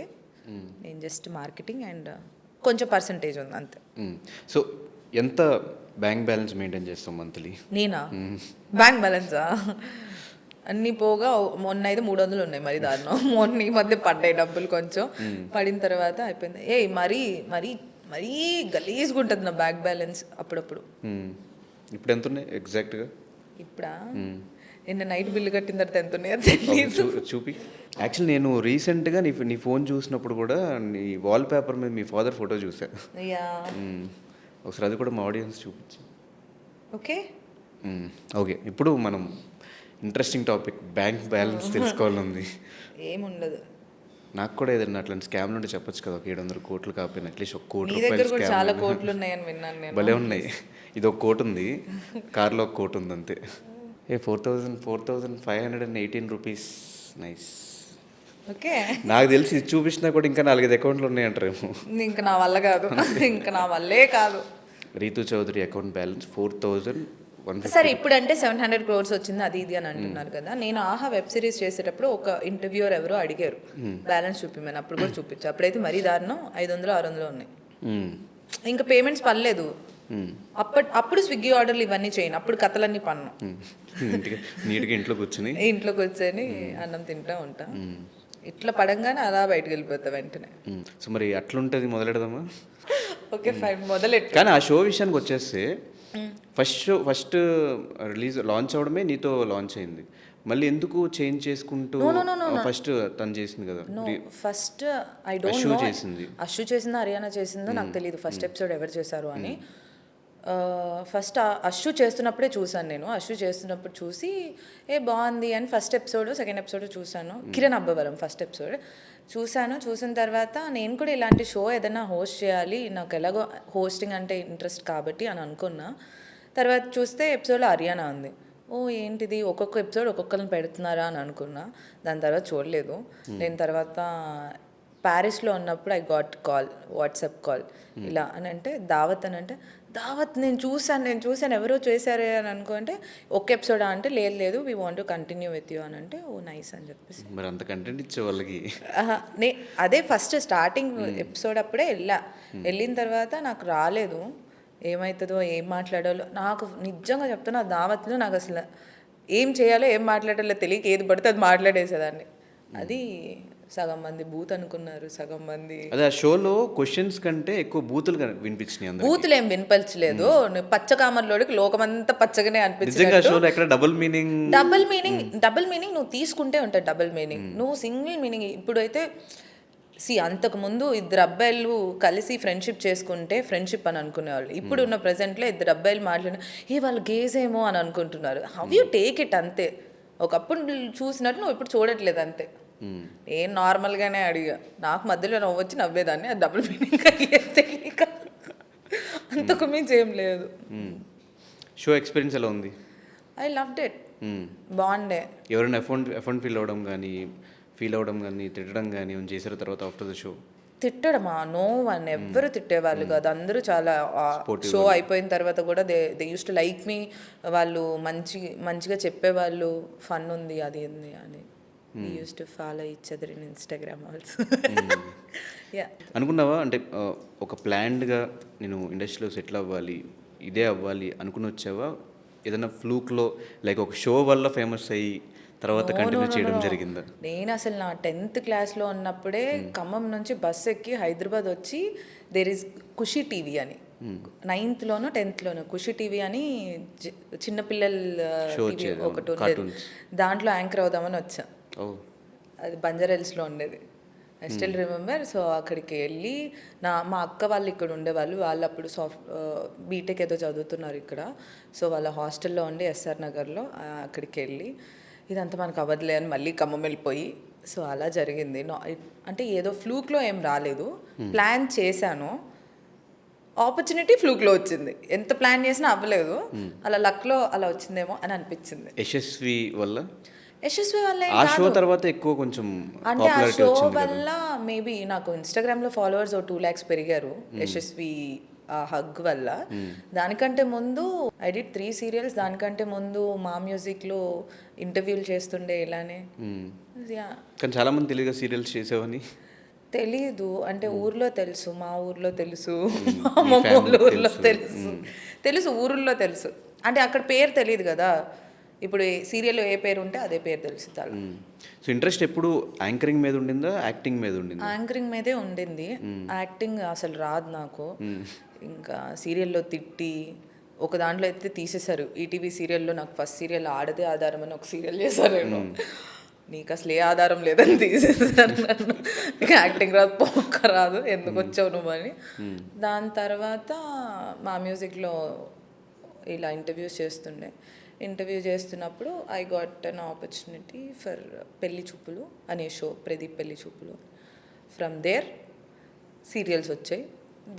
నేను జస్ట్ మార్కెటింగ్ అండ్ కొంచెం పర్సంటేజ్ ఉంది అంతే. సో ఎంత బ్యాంక్ బ్యాలెన్స్ మెయింటైన్ చేస్తాం మంత్లీ? నేనా? బ్యాంక్ బ్యాలెన్సా అన్నీ పోగా మొన్న అయితే 300 ఉన్నాయి, మరి దారుణం. మొన్న ఈ మధ్య పడ్డాయి డబ్బులు, కొంచెం పడిన తర్వాత అయిపోయింది. మరీ మరీ మరీ గలీజ్గా ఉంటుంది నా బ్యాంక్ బ్యాలెన్స్ అప్పుడప్పుడు. ఇప్పుడు ఎంత ఉన్నాయి ఎగ్జాక్ట్గా? ఇప్పుడా నిన్న నైట్ బిల్లు కట్టిన తర్వాత ఎంత ఉన్నాయో తెలియదు. చూపి. యాక్చువల్లీ నేను రీసెంట్గా నీ ఫోన్ చూసినప్పుడు కూడా నీ వాల్ పేపర్ మీద మీ ఫాదర్ ఫోటో చూసాను. ఒకసారి అది కూడా మా ఆడియన్స్ చూపించి. ఓకే ఇప్పుడు మనం ఇంట్రెస్టింగ్ టాపిక్ బ్యాంక్ బ్యాలెన్స్ తెలుసుకోవాలని. ఏముండదు, నాకు కూడా ఏదైనా అట్లాంటి స్కామ్లు ఉంటే చెప్పొచ్చు కదా. ఒక 700 కోట్లు కాకపోయినా అట్లీస్ట్ 1 కోటి రూపాయలు. చాలా కోట్లు ఉన్నాయని విన్నాను నేను. భలే ఉన్నాయి. ఇది 1 కోటి ఉంది, కార్లో 1 కోటి ఉంది అంతే. 4,518 రూపీస్. నైస్. ఓకే, నాకు తెలిసి ఇది చూపించినా కూడా ఇంకా 4-5 అకౌంట్లు ఉన్నాయంటారేమో. ఇంకా నా వల్ల కాదు, ఇంకా నా వల్లే కాదు. Rithu Chowdary account balance 4,150. సరే ఇప్పుడు అంటే 700 crores వచ్చింది అది ఇది అని అంటున్నారు కదా. నేను ఆహా వెబ్ సిరీస్ చేసేటప్పుడు ఒక ఇంటర్వ్యూర్ ఎవరో అడిగారు బ్యాలెన్స్ చూపిమని, అప్పుడు కూడా చూపించా. అప్పుడైతే మరీ దారుణం 500-600 ఉన్నాయి. ఇంకా పేమెంట్స్ పర్లేదు. అప్పుడు స్విగ్గీ ఆర్డర్లు ఇవన్నీ చేయను, అప్పుడు కథలన్నీ పన్ను. నీట్గా ఇంట్లో కూర్చొని అన్నం తింటా ఉంటా. ఇట్లా పడంగానే అలా బయటకు వెళ్ళిపోతా వెంటనే. సో మరి అట్లుంటుంది, మొదలెడదామా? Okay fine, మొదలెట్టు. కానీ ఆ షో విషయానికి వచ్చేస్తే ఫస్ట్ లాంచ్ అవడమే నీతో లాంచ్ అయింది. మళ్ళీ ఎందుకు చేంజ్ చేసుకుంటూ? ఫస్ట్ తను చేసింది కదా, first I don't know Ashu చేసిందా హర్యానా చేసిందో నాకు తెలియదు ఫస్ట్ ఎపిసోడ్ ఎవరు చేశారు అని. ఫస్ట్ అషు చేస్తున్నప్పుడే చూసాను నేను. అషు చేస్తున్నప్పుడు చూసి బాగుంది అని ఫస్ట్ ఎపిసోడ్ సెకండ్ ఎపిసోడ్ చూశాను. కిరణ్ అబ్బవరం ఫస్ట్ ఎపిసోడ్ చూసిన తర్వాత నేను కూడా ఇలాంటి షో ఏదైనా హోస్ట్ చేయాలి, నాకు ఎలాగో హోస్టింగ్ అంటే ఇంట్రెస్ట్ కాబట్టి అని అనుకున్నా. తర్వాత చూస్తే ఎపిసోడ్లో హర్యానా ఉంది. ఓ ఏంటిది, ఒక్కొక్క ఎపిసోడ్ ఒక్కొక్కరిని పెడుతున్నారా అని అనుకున్నా. దాని తర్వాత చూడలేదు నేను. తర్వాత ప్యారిస్లో ఉన్నప్పుడు I got call, WhatsApp call, ఇలా అని అంటే దావత్ అని అంటే, దావత్ నేను చూసాను ఎవరో చేశారే అని అనుకుంటే ఒక్క ఎపిసోడా అంటే లేదు we want to continue with you అని అంటే, ఓ నైస్ అని చెప్పేసి. మరి అంత కంటెంట్ ఇచ్చే వాళ్ళకి అదే ఫస్ట్ స్టార్టింగ్ ఎపిసోడ్ అప్పుడే వెళ్ళిన తర్వాత నాకు రాలేదు, ఏమవుతుందో ఏం మాట్లాడాలో. నాకు నిజంగా చెప్తున్నా దావత్లో నాకు అసలు ఏం చేయాలో ఏం మాట్లాడాలో తెలియక ఏది పడితే అది మాట్లాడేసేదాన్ని. అది సగం మంది బూత్ అనుకున్నారు, సగం మంది అదే ఆ షోలో క్వశ్చన్స్ కంటే ఎక్కువ బూతులు వినిపించినాయి అందరికి. బూతులు ఏం వినపల్చలేదు. పచ్చ కామర్లోడికి లోకమంతా పచ్చగానే నిజంగా అనిపించింది. షోలో ఎక్కడ డబుల్ మీనింగ్ డబుల్ మీనింగ్ నువ్వు తీసుకుంటే ఉంటుంది డబుల్ మీనింగ్. నువ్వు సింగిల్ మీనింగ్ ఇప్పుడైతే అంతకుముందు ఇద్దరు అబ్బాయిలు కలిసి ఫ్రెండ్షిప్ చేసుకుంటే ఫ్రెండ్షిప్ అని అనుకునేవాళ్ళు. ఇప్పుడు ఉన్న ప్రజెంట్లో ఇద్దరు అబ్బాయిలు మాట్లాడిన వాళ్ళు గేజ్ ఏమో అని అనుకుంటున్నారు. హౌ యూ టేక్ ఇట్ అంతే. ఒకప్పుడు చూసినట్టు నువ్వు ఇప్పుడు చూడట్లేదు అంతే. నేను నార్మల్గానే అడిగా, నాకు మధ్యలో నవ్వు వచ్చి నవ్వేదాన్ని, అది డబుల్ మీనింగ్ తెలియక అంతకు మించి ఏం లేదు. షో ఎక్స్పీరియన్స్ ఎలా ఉంది? I loved it. బాగుండే. ఎవరైనా ఎఫండ్ ఫీల్ అవ్వడం కానీ తిట్టడం కానీ ఏమైనా చేశారు తర్వాత ఆఫ్టర్ ద షో? తిట్టడమా? No one. ఎవ్వరు తిట్టేవాళ్ళు కాదు. అందరూ చాలా షో అయిపోయిన తర్వాత కూడా they use to like me. వాళ్ళు మంచిగా చెప్పేవాళ్ళు, ఫన్ ఉంది అది ఉంది అని. we used to follow each other in Instagram also. Yeah. అనుకున్నావా అంటే ఒక ప్లాన్డ్గా నేను ఇండస్ట్రీలో సెటిల్ అవ్వాలి, ఇదే అవ్వాలి అనుకుని వచ్చావా? ఏదైనా ఫ్లూక్లో లైక్ ఒక షో వల్ల ఫేమస్ అయ్యి తర్వాత కంటిన్యూ చేయడం జరిగిందా? నేను అసలు నా 10th క్లాస్లో ఉన్నప్పుడే ఖమ్మం నుంచి బస్సు ఎక్కి హైదరాబాద్ వచ్చి దేర్ ఈస్ ఖుషి టీవీ అని, 9th-లోనో 10th-లోనో ఖుషి టీవీ అని చిన్నపిల్లల టీవీ ఒకటి ఉండేది. దాంట్లో యాంకర్ అవుదామని వచ్చా. అది బంజారాహిల్స్లో ఉండేది. I still remember. సో అక్కడికి వెళ్ళి మా అక్క వాళ్ళు ఇక్కడ ఉండేవాళ్ళు. వాళ్ళు అప్పుడు బీటెక్ ఏదో చదువుతున్నారు ఇక్కడ. సో వాళ్ళ హాస్టల్లో ఉండి ఎస్ఆర్ నగర్లో. అక్కడికి వెళ్ళి ఇదంతా మనకు అవ్వదులే అని మళ్ళీ ఖమ్మం వెళ్ళిపోయి, సో అలా జరిగింది. అంటే ఏదో ఫ్లూక్లో ఏం రాలేదు, ప్లాన్ చేశాను. ఆపర్చునిటీ ఫ్లూక్లో వచ్చింది. ఎంత ప్లాన్ చేసినా అవ్వలేదు, అలా లక్లో అలా వచ్చిందేమో అని అనిపించింది. యశస్వి వల్ల ఆ షో తర్వాత ఎక్కువ కొంచెం అంటే ఆ షో వల్ల మేబీ నాకు ఇన్స్టాగ్రామ్లో ఫాలోవర్స్ 2 lakhs పెరిగారు యశస్వి హగ్ వల్ల. దానికంటే ముందు ఐ డిడ్ 3 serials. దానికంటే ముందు మా మ్యూజిక్లో ఇంటర్వ్యూలు చేస్తుండే ఇలానే. కానీ చాలా మంది తెలియదు సీరియల్స్ చేసావని. తెలీదు అంటే ఊర్లో తెలుసు, మా ఊర్లో తెలుసు, మా అమ్మమ్మ ఊర్లో తెలుసు, ఊర్లో తెలుసు. అంటే అక్కడ పేరు తెలియదు కదా. ఇప్పుడు సీరియల్లో ఏ పేరు ఉంటే అదే పేరు తెలుసు చాలా. సో ఇంట్రెస్ట్ ఎప్పుడు యాంకరింగ్ మీద ఉండిందా, యాక్టింగ్ మీద ఉండిందా? యాంకరింగ్ మీదే ఉండింది. యాక్టింగ్ అసలు రాదు నాకు. ఇంకా సీరియల్లో తిట్టి ఒక దాంట్లో అయితే తీసేశారు. ఈటీవీ సీరియల్లో నాకు ఫస్ట్ సీరియల్ ఆడదే ఆధారం అని ఒక సీరియల్ చేశారు. నీకు అసలు ఏ ఆధారం లేదని తీసేసారు నన్ను. నీకు యాక్టింగ్ రాదు, పోక రాదు, ఎందుకు వచ్చావు నువ్వు అని. దాని తర్వాత మా మ్యూజిక్లో ఇలా ఇంటర్వ్యూస్ చేస్తుండే. ఇంటర్వ్యూ చేస్తున్నప్పుడు I got an opportunity for Pelli Choopulu అనే show, Pradeep Pelli Choopulu. From there serials వచ్చాయి.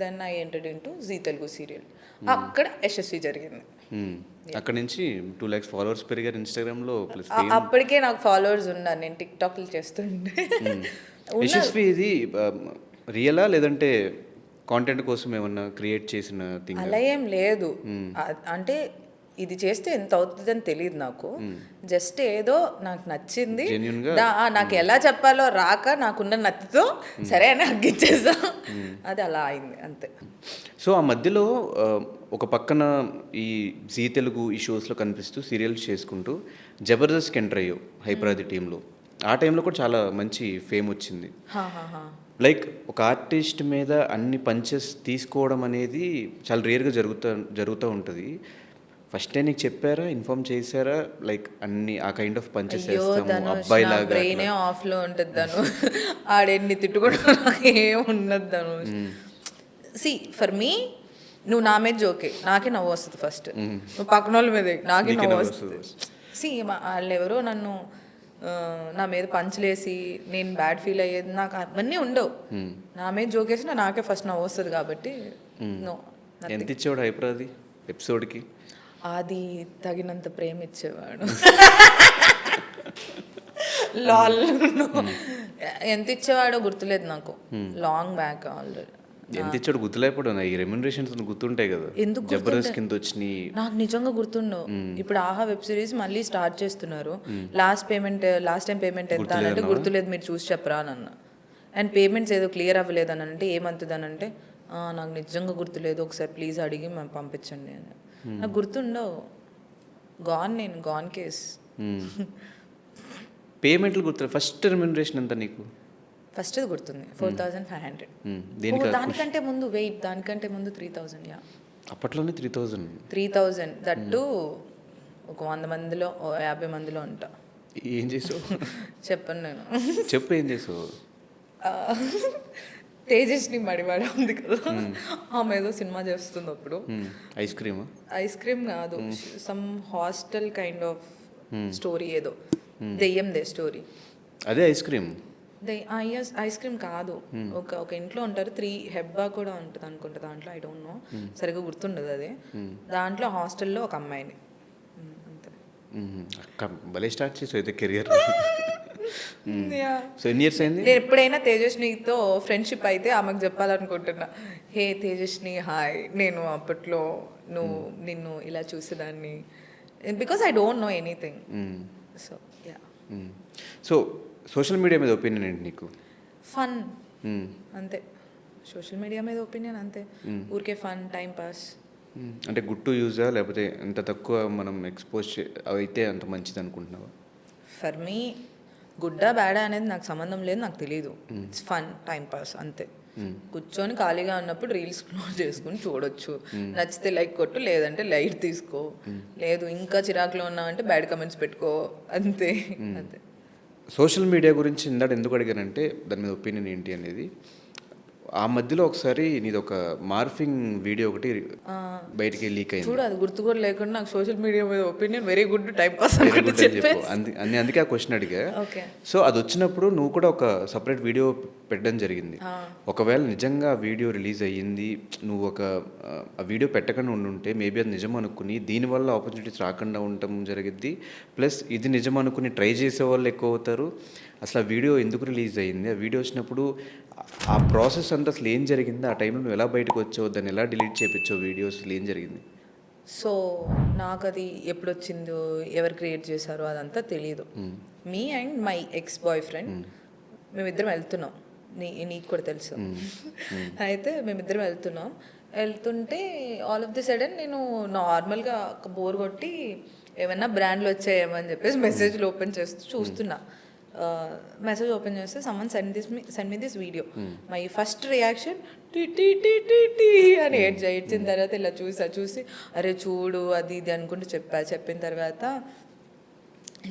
Then I entered in to Zee Telugu serial. అక్కడ యశస్వి జరిగింది. అక్కడ నుంచి 2 lakhs ఫాలోవర్స్ పెరిగారు ఇన్స్టాగ్రామ్లో. ప్లస్ అప్పటికే నాకు ఫాలోవర్స్ ఉన్నారు, నేను టిక్టాక్లు చేస్తుండే. యశస్వి ఇది రియలా లేదంటే కాంటెంట్ కోసం ఏమన్నా క్రియేట్ చేసిన థింగ్? అలా ఏం లేదు. అంటే ఇది చేస్తే ఎంత అవుతుందని తెలియదు నాకు. జస్ట్ ఏదో నాకు నచ్చింది, నాకు ఎలా చెప్పాలో రాక నాకున్న నత్తితో సరే అని అగ్గిచ్చేసా. అది అలా అయింది అంతే. సో ఆ మధ్యలో ఒక పక్కన ఈ జీ తెలుగు ఈ షోస్లో కనిపిస్తూ సీరియల్స్ చేసుకుంటూ జబర్దస్త్కి ఎంటర్ అయ్యావు హైపరాది టీంలో. ఆ టైంలో కూడా చాలా మంచి ఫేమ్ వచ్చింది. లైక్ ఒక ఆర్టిస్ట్ మీద అన్ని పంచెస్ తీసుకోవడం అనేది చాలా రేర్గా జరుగుతూ ఉంటుంది. ఫస్ట్ టైం నీకు చెప్పారా, ఇన్ఫార్మ్ చేశారా? లైక్ అన్ని ఆ కైండ్ ఆఫ్ పంచెస్ చేస్తాము అబ్బాయిలాగా. బ్రెయినే ఆఫ్లో ఉంటుంది ధను. ఆడెన్ని తిట్టుకుంటా ఏం ఉండదు ధను. సి ఫర్ మీ నువ్వు నా మీద జోకే, నాకే నవ్వు వస్తుంది ఫస్ట్. నువ్వు పక్కన వాళ్ళ మీద నాకే నవ్వు వస్తుంది. సి వాళ్ళు ఎవరో నన్ను నా మీద పంచలేసి నేను బ్యాడ్ ఫీల్ అయ్యేది, నాకు అవన్నీ ఉండవు. నా మీద జోకేసినా నాకే ఫస్ట్ నవ్వు వస్తుంది కాబట్టి నో. ఎంత ఇచ్చేవాడు హైపరాది ఎపిసోడ్కి? అది తగినంత ప్రేమ ఇచ్చేవాడు. లాల్ ఎంత ఇచ్చేవాడో గుర్తులేదు నాకు, లాంగ్ బ్యాక్ ఆల్రెడీ. ఎంత ఇచ్చాడు గుర్తులేకపోవడం. ఈ రెమ్యునరేషన్స్ గుర్తుంటాయి కదా, ఎందుకు జబర్దస్త్ కింద వచ్చినాయి. నాకు నిజంగా గుర్తుండవు. ఇప్పుడు ఆహా వెబ్ సిరీస్ మళ్ళీ స్టార్ట్ చేస్తున్నారు. లాస్ట్ టైం పేమెంట్ ఎంత అని అంటే గుర్తులేదు, మీరు చూసి చెప్పరా అని అన్న. అండ్ పేమెంట్స్ ఏదో క్లియర్ అవ్వలేదు అని అంటే ఏమంతుంది అని అంటే నాకు నిజంగా గుర్తులేదు, ఒకసారి ప్లీజ్ అడిగి మేము పంపించండి అని. నాకు గుర్తుండవు. నేను గాన్ కేస్. పేమెంట్లు గుర్తు. ఫస్ట్ రెమ్యునరేషన్ ఎంత నీకు? ఫస్ట్ గుర్తుంది 4,500. దీనికి దానికంటే ముందు వెయిట్, దానికంటే ముందు 3,000. యా, అప్పట్లోనే 3,000. 3,000 దట్టు ఒక 100 మందిలో 50 మందిలో ఉంటా. ఏం చేసావు? చెప్పను నేను. చెప్పు ఏం చేసావు? తేజస్ని మడివాడ ఉంది కదా, ఆమె ఏదో సినిమా చేస్తుంది అప్పుడు. ఐస్ క్రీమా? ఐస్ క్రీమ్ కాదు, some hostel kind of story, ఏదో దెయ్యందే స్టోరీ. అదే ఐస్ క్రీమ్? ఐస్ క్రీమ్ కాదు, ఒక ఇంట్లో ఉంటారు, 3 హెబ్బా కూడా ఉంటుంది అనుకుంటా దాంట్లో, ఐ డోంట్ నో, సరిగ్గా గుర్తుండదు అదే. దాంట్లో హాస్టల్లో ఒక అమ్మాయిని, అంతే. అక్క భలే స్టార్ట్ చేసావు అయితే కెరియర్. సో ఎన్ని ఇయర్స్ అయింది? నేను ఎప్పుడైనా తేజస్నితో ఫ్రెండ్షిప్ అయితే ఆమెకు చెప్పాలనుకుంటున్నా, హే తేజస్ని హాయ్, నేను అప్పట్లో నిన్ను ఇలా చూసేదాన్ని, because I don't know anything. So yeah. So social media మీద ఒపీనియన్ ఏంటి నీకు? ఫన్, అంతే. సోషల్ మీడియా మీద ఒపీనియన్ అంతే, ఊరికే ఫన్, టైం పాస్. అంటే గుడ్ టు యూజా, లేకపోతే ఎంత తక్కువ మనం ఎక్స్పోజ్ అయితే అంత మంచిది అనుకుంటున్నావా? ఫర్ మీ గుడ్డా బ్యాడా అనేది నాకు సంబంధం లేదు, నాకు తెలీదు. ఇట్స్ ఫన్, టైం పాస్ అంతే. కూర్చొని ఖాళీగా ఉన్నప్పుడు రీల్స్ క్లోజ్ చేసుకుని చూడొచ్చు, నచ్చితే లైక్ కొట్టు, లేదంటే లైట్ తీసుకో, లేదు ఇంకా చిరాకులో ఉన్నావంటే బ్యాడ్ కమెంట్స్ పెట్టుకో, అంతే అంతే. సోషల్ మీడియా గురించి ఇందాక ఎందుకు అడిగానంటే దాని మీద ఒపీనియన్ ఏంటి అనేది. ఆ మధ్యలో ఒకసారి నీది ఒక మార్ఫింగ్ వీడియో ఒకటి బయటికి లీక్ అయింది చూడు, అది గుర్తు కూడా లేకుండా నాకు సోషల్ మీడియా మీద opinion very good, time pass అందుకే ఆ క్వశ్చన్ అడిగా. ఓకే. సో అది వచ్చినప్పుడు నువ్వు కూడా ఒక సపరేట్ వీడియో పెట్టడం జరిగింది. ఒకవేళ నిజంగా ఆ వీడియో రిలీజ్ అయ్యింది, నువ్వు ఆ వీడియో పెట్టకుండా ఉండుంటే మేబీ అది నిజం అనుకుని దీనివల్ల ఆపర్చునిటీస్ రాకుండా ఉండటం జరిగింది. ప్లస్ ఇది నిజం అనుకుని ట్రై చేసే వాళ్ళు ఎక్కువ అవుతారు. అసలు ఆ వీడియో ఎందుకు రిలీజ్ అయ్యింది, ఆ వీడియో వచ్చినప్పుడు ఆ ప్రాసెస్ అంతా అసలు ఏం జరిగింది, ఆ టైంలో నువ్వు ఎలా బయటకు వచ్చావు, దాన్ని ఎలా డిలీట్ చేయించావు వీడియోస్, అసలు ఏం జరిగింది? సో నాకు అది ఎప్పుడు వచ్చిందో, ఎవరు క్రియేట్ చేశారో అదంతా తెలియదు. Me and my ex boy friend మేమిద్దరం వెళ్తున్నాం, నీకు కూడా తెలుసు. అయితే మేమిద్దరం వెళ్తుంటే ఆల్ ఆఫ్ ది సడన్ నేను నార్మల్గా బోర్ కొట్టి ఏమైనా బ్రాండ్లు వచ్చాయేమో అని చెప్పేసి మెసేజ్లు ఓపెన్ చేస్తూ చూస్తున్నా. మెసేజ్ ఓపెన్ చేస్తే someone send me this video. My first reaction టీ టీ టీ టీ టీ అని ఏడ్చిన తర్వాత ఇలా చూసి అరే చూడు అది ఇది అనుకుంటూ చెప్పిన తర్వాత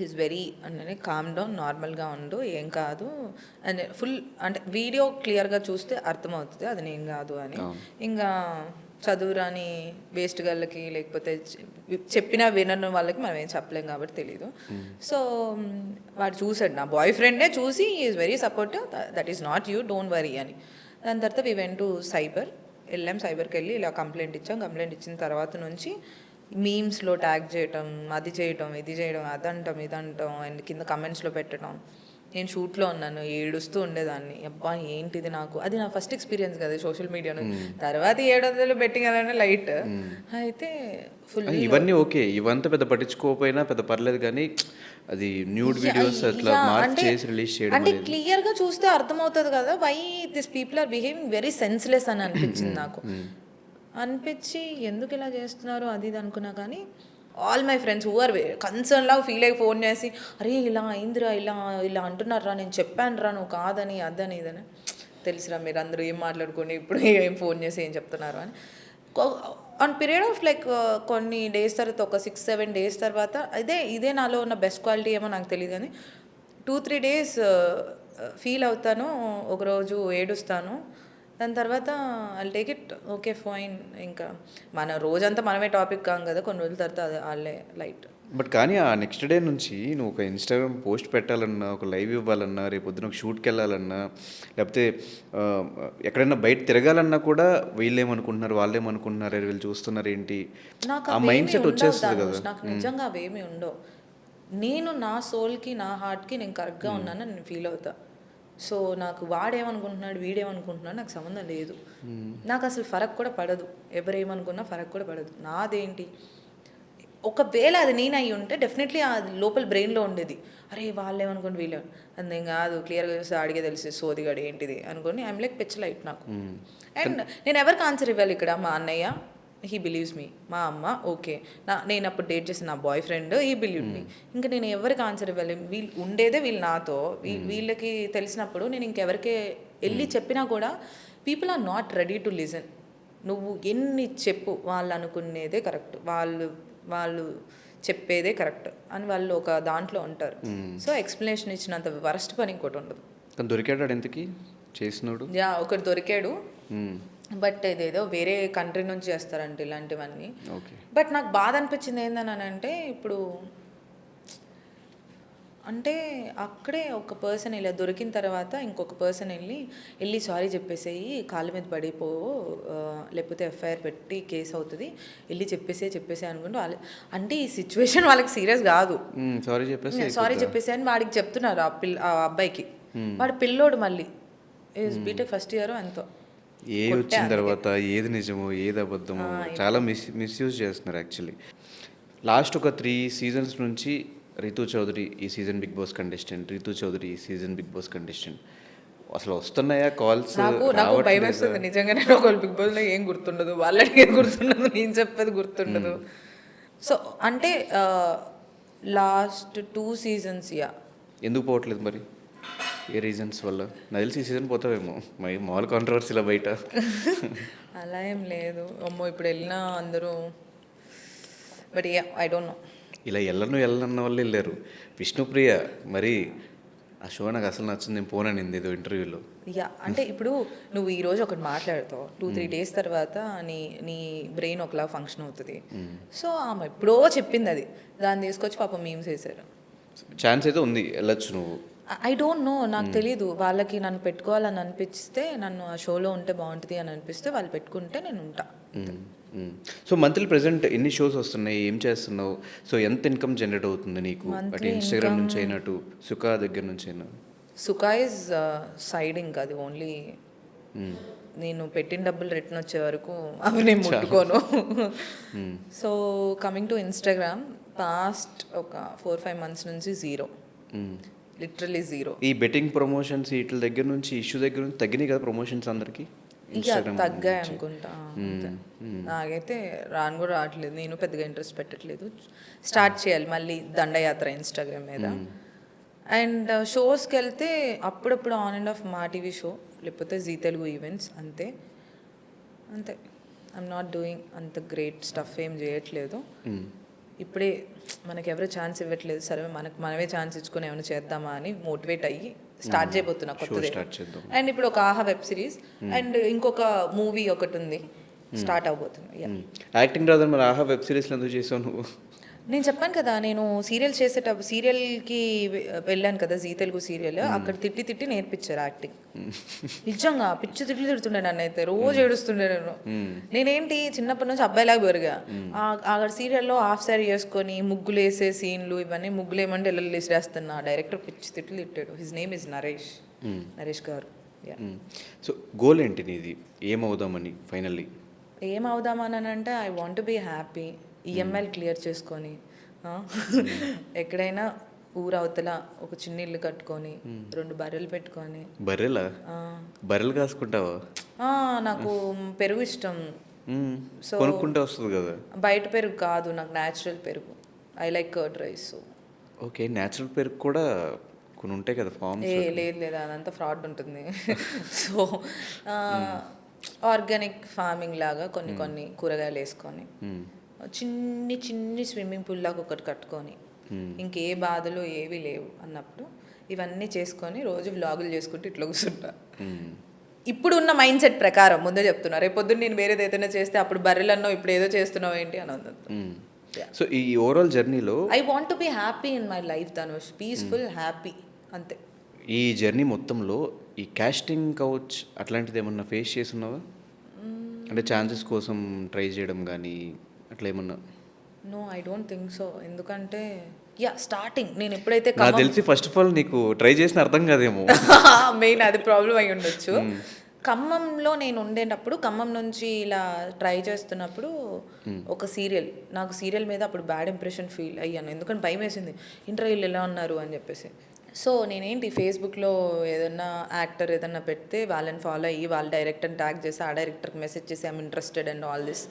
ఈజ్ వెరీ అంటే కామ్ డౌన్, నార్మల్గా ఉండు, ఏం కాదు అని ఫుల్, అంటే వీడియో క్లియర్గా చూస్తే అర్థమవుతుంది అది నేను కాదు అని. ఇంకా చదువురాని వేస్ట్ గళ్ళకి, లేకపోతే చెప్పినా వినని వాళ్ళకి మనం ఏం చెప్పలేం కాబట్టి తెలీదు. సో వాడు చూసాడు, నా బాయ్ ఫ్రెండే చూసి is very supportive, that is not you, don't worry అని. దాని తర్వాత వి వెంట్ టు సైబర్కి వెళ్ళి ఇలా కంప్లైంట్ ఇచ్చిన తర్వాత నుంచి మీమ్స్లో ట్యాగ్ చేయటం, అది చేయటం, ఇది చేయడం, అదంటాం ఇదంటాం, అండ్ కింద కమెంట్స్లో పెట్టడం. నేను షూట్లో ఉన్నాను, ఏడుస్తూ ఉండేదాన్ని, అబ్బా ఏంటిది నాకు, అది నా ఫస్ట్ ఎక్స్పీరియన్స్ కదా సోషల్ మీడియాలో. తర్వాత 700 బెట్టింగ్ అలానే లైట్ అయితే ఫుల్. ఇవన్నీ ఓకే, ఇవంతా పెద్ద పట్టించుకోకపోయినా పెద్ద పర్లేదు, కానీ అది న్యూడ్ వీడియోస్ అట్లా మార్క్ చేసి రిలీజ్ చేయడం అంటే క్లియర్గా చూస్తే అర్థమవుతుంది కదా, why this people are behaving very senseless అని అనిపించింది నాకు. అనిపించి ఎందుకు ఇలా చేస్తున్నారు అది ఇది అనుకున్నా. కానీ all my friends who are concern లాగా ఫీల్ అయ్యి ఫోన్ చేసి, అరే ఇలా అయిందిరా, ఇలా అంటున్నారా, నేను చెప్పాను రా నువ్వు కాదని, అదని ఇదని. తెలుసురా మీరు అందరూ ఏం మాట్లాడుకొని ఇప్పుడు ఏం ఫోన్ చేసి ఏం చెప్తున్నారు అని. ఆన్ పీరియడ్ ఆఫ్ లైక్ కొన్ని డేస్ తర్వాత, ఒక 6-7 డేస్ తర్వాత, ఇదే నాలో ఉన్న బెస్ట్ క్వాలిటీ ఏమో నాకు తెలియదు, కానీ 2-3 డేస్ ఫీల్ అవుతాను, ఒకరోజు ఏడుస్తాను, దాని తర్వాత I take it okay fine. ఇంకా మన రోజంతా మనమే టాపిక్ కాం కదా, కొన్ని రోజుల తర్వాత అది వాళ్ళే లైట్. బట్ కానీ ఆ నెక్స్ట్ డే నుంచి నువ్వు ఒక ఇన్స్టాగ్రామ్ పోస్ట్ పెట్టాలన్నా, ఒక లైవ్ ఇవ్వాలన్నా, రేపు పొద్దున ఒక షూట్కి వెళ్ళాలన్నా, లేకపోతే ఎక్కడైనా బయట తిరగాలన్నా కూడా వీళ్ళేమనుకుంటున్నారు, వాళ్ళేమనుకుంటున్నారు, వీళ్ళు చూస్తున్నారు ఏంటి, ఆ మైండ్ సెట్ వచ్చేస్తుంది కదా. నాకు నిజంగా అవేమీ ఉండవు. నేను నా సోల్కి, నా హార్ట్కి నేను కరెక్ట్గా ఉన్నానని నేను ఫీల్ అవుతా. సో నాకు వాడేమనుకుంటున్నాడు, వీడేమనుకుంటున్నాడు నాకు సంబంధం లేదు. నాకు అసలు ఫరక్ కూడా పడదు, ఎవరేమనుకున్నా ఫరక్ కూడా పడదు. నాదేంటి, ఒకవేళ అది నేను అయ్యి ఉంటే డెఫినెట్లీ అది లోపల బ్రెయిన్లో ఉండేది, అరే వాళ్ళు ఏమనుకోండి వీళ్ళు అందేం కాదు, క్లియర్గా చూస్తే అడిగే తెలిసి సోదిగాడు ఏంటిది అనుకోని ఐఎమ్ లైక్ పిచ్ లైట్ నాకు. అండ్ నేను ఎవరికి ఆన్సర్ ఇవ్వాలి ఇక్కడ, మా అన్నయ్య హీ బిలీవ్స్ మీ. మా అమ్మ ఓకే, నేను అప్పుడు డేట్ చేసిన నా boy friend he believe me. ఇంకా నేను ఎవరికి ఆన్సర్ ఇవ్వలేము. వీళ్ళు ఉండేదే వీళ్ళు నాతో, వీళ్ళకి తెలిసినప్పుడు నేను ఇంకెవరికి వెళ్ళి చెప్పినా కూడా people are not ready to listen. నువ్వు ఎన్ని చెప్పు, వాళ్ళు అనుకునేదే కరెక్ట్, వాళ్ళు చెప్పేదే కరెక్ట్ అని వాళ్ళు ఒక దాంట్లో ఉంటారు. సో ఎక్స్ప్లెనేషన్ ఇచ్చినంత వరస్ట్ పని ఇంకోటి ఉండదు. కానీ దొరికాడు ఎంతకి చేసినాడు? యా, ఒకటి దొరికాడు. బట్ ఇదేదో వేరే కంట్రీ నుంచి చేస్తారంట ఇలాంటివన్నీ. ఓకే. బట్ నాకు బాధ అనిపించింది ఏందని అంటే, ఇప్పుడు అంటే అక్కడే ఒక పర్సన్ ఇలా దొరికిన తర్వాత ఇంకొక పర్సన్ వెళ్ళి సారీ చెప్పేసేయి, కాళ్ళ మీద పడిపో, లేకపోతే ఎఫ్ఐఆర్ పెట్టి కేసు అవుతుంది, వెళ్ళి చెప్పేసే అనుకుంటూ అంటే ఈ సిచ్యువేషన్ వాళ్ళకి సీరియస్ కాదు. సారీ చెప్పేసి అని వాడికి చెప్తున్నారు ఆ అబ్బాయికి. వాడు పిల్లోడు మళ్ళీ బీటెక్ ఫస్ట్ ఇయర్ ఎంతో. ఏది వచ్చిన తర్వాత ఏది నిజమో ఏది అబద్ధమో చాలా మిస్యూజ్ చేస్తున్నారు యాక్చువల్లీ. లాస్ట్ ఒక 3 seasons నుంచి రితు చౌదరి ఈ season Bigg Boss contestant, Rithu Chowdary ఈ సీజన్ బిగ్ బాస్ కంటెస్టెంట్. అసలు వస్తున్నాయా కాల్స్? నాకు భయం వేస్తుంది నిజంగానే. ఒకళ్ళు బిగ్ బాస్లో ఏం గుర్తుండదు, వాళ్ళకి ఏం గుర్తుండదు, నేను చెప్పేది గుర్తుండదు. సో అంటే లాస్ట్ 2 seasons యా. ఎందుకు పోవట్లేదు మరి? ఏ రీజన్స్ వల్ల? నాకు తెలిసి ఈ సీజన్ పోతావేమో, మరి మామూలు కాంట్రవర్సీలా బయట. అలా ఏం లేదు అమ్మో, ఇప్పుడు వెళ్ళినా అందరూ. But I don't know. ఇలా వెళ్ళన్న వాళ్ళు వెళ్ళారు. విష్ణుప్రియ మరి ఆ షో నాకు అసలు నచ్చింది, నేను పోననింది ఏదో ఇంటర్వ్యూలో. యా, అంటే ఇప్పుడు నువ్వు ఈరోజు ఒకటి మాట్లాడుతావు, 2-3 days తర్వాత నీ బ్రెయిన్ ఒకలా ఫంక్షన్ అవుతుంది. సో ఆమె ఎప్పుడో చెప్పింది అది, దాన్ని తీసుకొచ్చి పాపం మీమ్స్ వేశారు. ఛాన్స్ అయితే ఉంది, వెళ్ళొచ్చు నువ్వు. ఐ డోంట్ నో, నాకు తెలీదు. వాళ్ళకి నన్ను పెట్టుకోవాలని అనిపిస్తే, నన్ను ఆ షోలో ఉంటే బాగుంటుంది అని అనిపిస్తే వాళ్ళు పెట్టుకుంటే నేను ఉంటా. సో మంత్లీ ప్రెసెంట్ ఎన్ని షోస్ వస్తున్నాయి, ఏం చేస్తున్నావు? సో ఎంత ఇన్కమ్ జనరేట్ అవుతుంది నీకు? అటు ఇన్స్టాగ్రామ్ నుంచి అయినట్టు సుఖా దగ్గర నుంచి అయినా? సుఖా ఇస్ సైడ్, ఇంకా అది ఓన్లీ నేను పెట్టిన డబ్బులు రిటర్న్ వచ్చే వరకు అవి నేను ముట్టుకోను. So coming to Instagram, past ఒక 4-5 months నుంచి జీరో, లిటరలీ జీరో. ఈ బెట్టింగ్ ప్రమోషన్స్ వీటి దగ్గర నుంచి, ఇష్యూ దగ్గర నుంచి తగ్గినాయి కదా ప్రమోషన్స్ అందరికి? ఇక తగ్గాయి అనుకుంటా. నాకైతే రాను కూడా రావట్లేదు, నేను పెద్దగా ఇంట్రెస్ట్ పెట్టట్లేదు. స్టార్ట్ చేయాలి మళ్ళీ దండయాత్ర ఇన్స్టాగ్రామ్ మీద. అండ్ షోస్కి వెళ్తే అప్పుడప్పుడు ఆన్ అండ్ ఆఫ్ మా టీవీ షో, లేకపోతే జీ తెలుగు ఈవెంట్స్, అంతే. ఐఎమ్ నాట్ డూయింగ్ అంత గ్రేట్ స్టఫ్ ఏం చేయట్లేదు. ఇప్పుడే మనకి ఎవరు ఛాన్స్ ఇవ్వట్లేదు, సరే మనమే ఛాన్స్ ఇచ్చుకొని ఏమైనా చేద్దామా అని మోటివేట్ అయ్యి స్టార్ట్ చేయబోతున్నా కొత్తది. అండ్ ఇప్పుడు ఒక ఆహా వెబ్ సిరీస్ అండ్ ఇంకొక మూవీ ఒకటి ఉంది, స్టార్ట్ అవబోతుంది. యాక్టింగ్ రాదని మరి ఆహా వెబ్ సిరీస్లో ఎందుకు చేసావు నువ్వు? నేను చెప్పాను కదా, నేను సీరియల్ చేసేటప్పుడు సీరియల్కి వెళ్ళాను కదా, జీ తెలుగు సీరియల్, అక్కడ తిట్టి నేర్పించారు యాక్టింగ్. నిజంగా పిచ్చి తిడుతుండే నన్ను, అయితే రోజు ఏడుస్తుండే నేనేంటి చిన్నప్పటి నుంచి అబ్బాయిలాగా పెరిగా. అక్కడ సీరియల్లో హాఫ్ సారీ వేసుకొని ముగ్గులు వేసే సీన్లు, ఇవన్నీ ముగ్గులు ఏమంటే ఇళ్ళలు వేసేస్తున్నా. డైరెక్టర్ పిచ్చి తిట్టాడు. హిజ్ నేమ్ ఇస్ నరేష్ గారు. సో గోల్ ఏంటి నీది? ఏమవుదామని ఫైనల్లీ? ఏమవుదామని అంటే ఐ వాంట్ బీ హ్యాపీ. ఈఎంఐలు క్లియర్ చేసుకొని ఎక్కడైనా ఊరవతల ఒక చిన్న ఇల్లు కట్టుకొని 2 బర్రెలు పెట్టుకొని. బర్రెలు కాసుకుంటావా? నాకు పెరుగు ఇష్టం. సో కొనుక్కుంటే వస్తుంది కదా. బయట పెరుగు కాదు, నాకు న్యాచురల్ పెరుగు. I like curd rice. Okay, natural పెరుగు కూడా కొన్ని ఉంటాయి కదా ఫార్మ్స్. లేదు అదంతా ఫ్రాడ్ ఉంటుంది. సో ఆర్గానిక్ ఫార్మింగ్ లాగా కొన్ని కూరగాయలు వేసుకొని, చిన్ని స్విమ్మింగ్ పూల్ లాగా ఒకటి కట్టుకొని, ఇంకే బాధలు ఏవి లేవు అన్నప్పుడు ఇవన్నీ చేసుకొని రోజు వ్లాగులు చేసుకుంటూ ఇట్లా కూర్చుంటా. ఇప్పుడు ఉన్న మైండ్ సెట్ ప్రకారం ముందే చెప్తున్నా, రేపు పొద్దున్న నేను వేరేది ఏదైనా చేస్తే అప్పుడు బర్రెలన్నో ఇప్పుడు ఏదో చేస్తున్నావు ఏంటి అని అంత. సో ఈ ఓవరాల్ జర్నీలో I want to be happy in my life Dhanush, peaceful happy, అంతే. ఈ జర్నీ మొత్తంలో ఈ కాస్టింగ్ కౌచ్ అట్లాంటిది ఏమన్నా ఫేస్ చేస్తున్నావా? అంటే ఛాన్సెస్ కోసం ట్రై చేయడం కానీ అట్లా ఏమన్నా? No, I don't think so. ఎందుకంటే స్టార్టింగ్ నేను ఎప్పుడైతే నాకు తెలిసి ఫస్ట్ ఆఫ్ ఆల్ నీకు ట్రై చేసిన అర్థం కాదేమో. మెయిన్ అది ప్రాబ్లం అయి ఉండొచ్చు. ఖమ్మంలో నేను ఉండేటప్పుడు, ఖమ్మం నుంచి ఇలా ట్రై చేస్తున్నప్పుడు ఒక సీరియల్, నాకు సీరియల్ మీద అప్పుడు బ్యాడ్ ఇంప్రెషన్ ఫీల్ అయ్యాను. ఎందుకంటే భయం వేసింది, ఇంటర్వ్యూలు ఎలా ఉన్నారు అని చెప్పేసి. సో నేనేంటి ఫేస్బుక్లో ఏదన్నా యాక్టర్ ఏదన్నా పెడితే వాళ్ళని ఫాలో అయ్యి వాళ్ళ డైరెక్టర్ని ట్యాగ్ చేసి ఆ డైరెక్టర్కి మెసేజ్ చేసి I'm interested and all this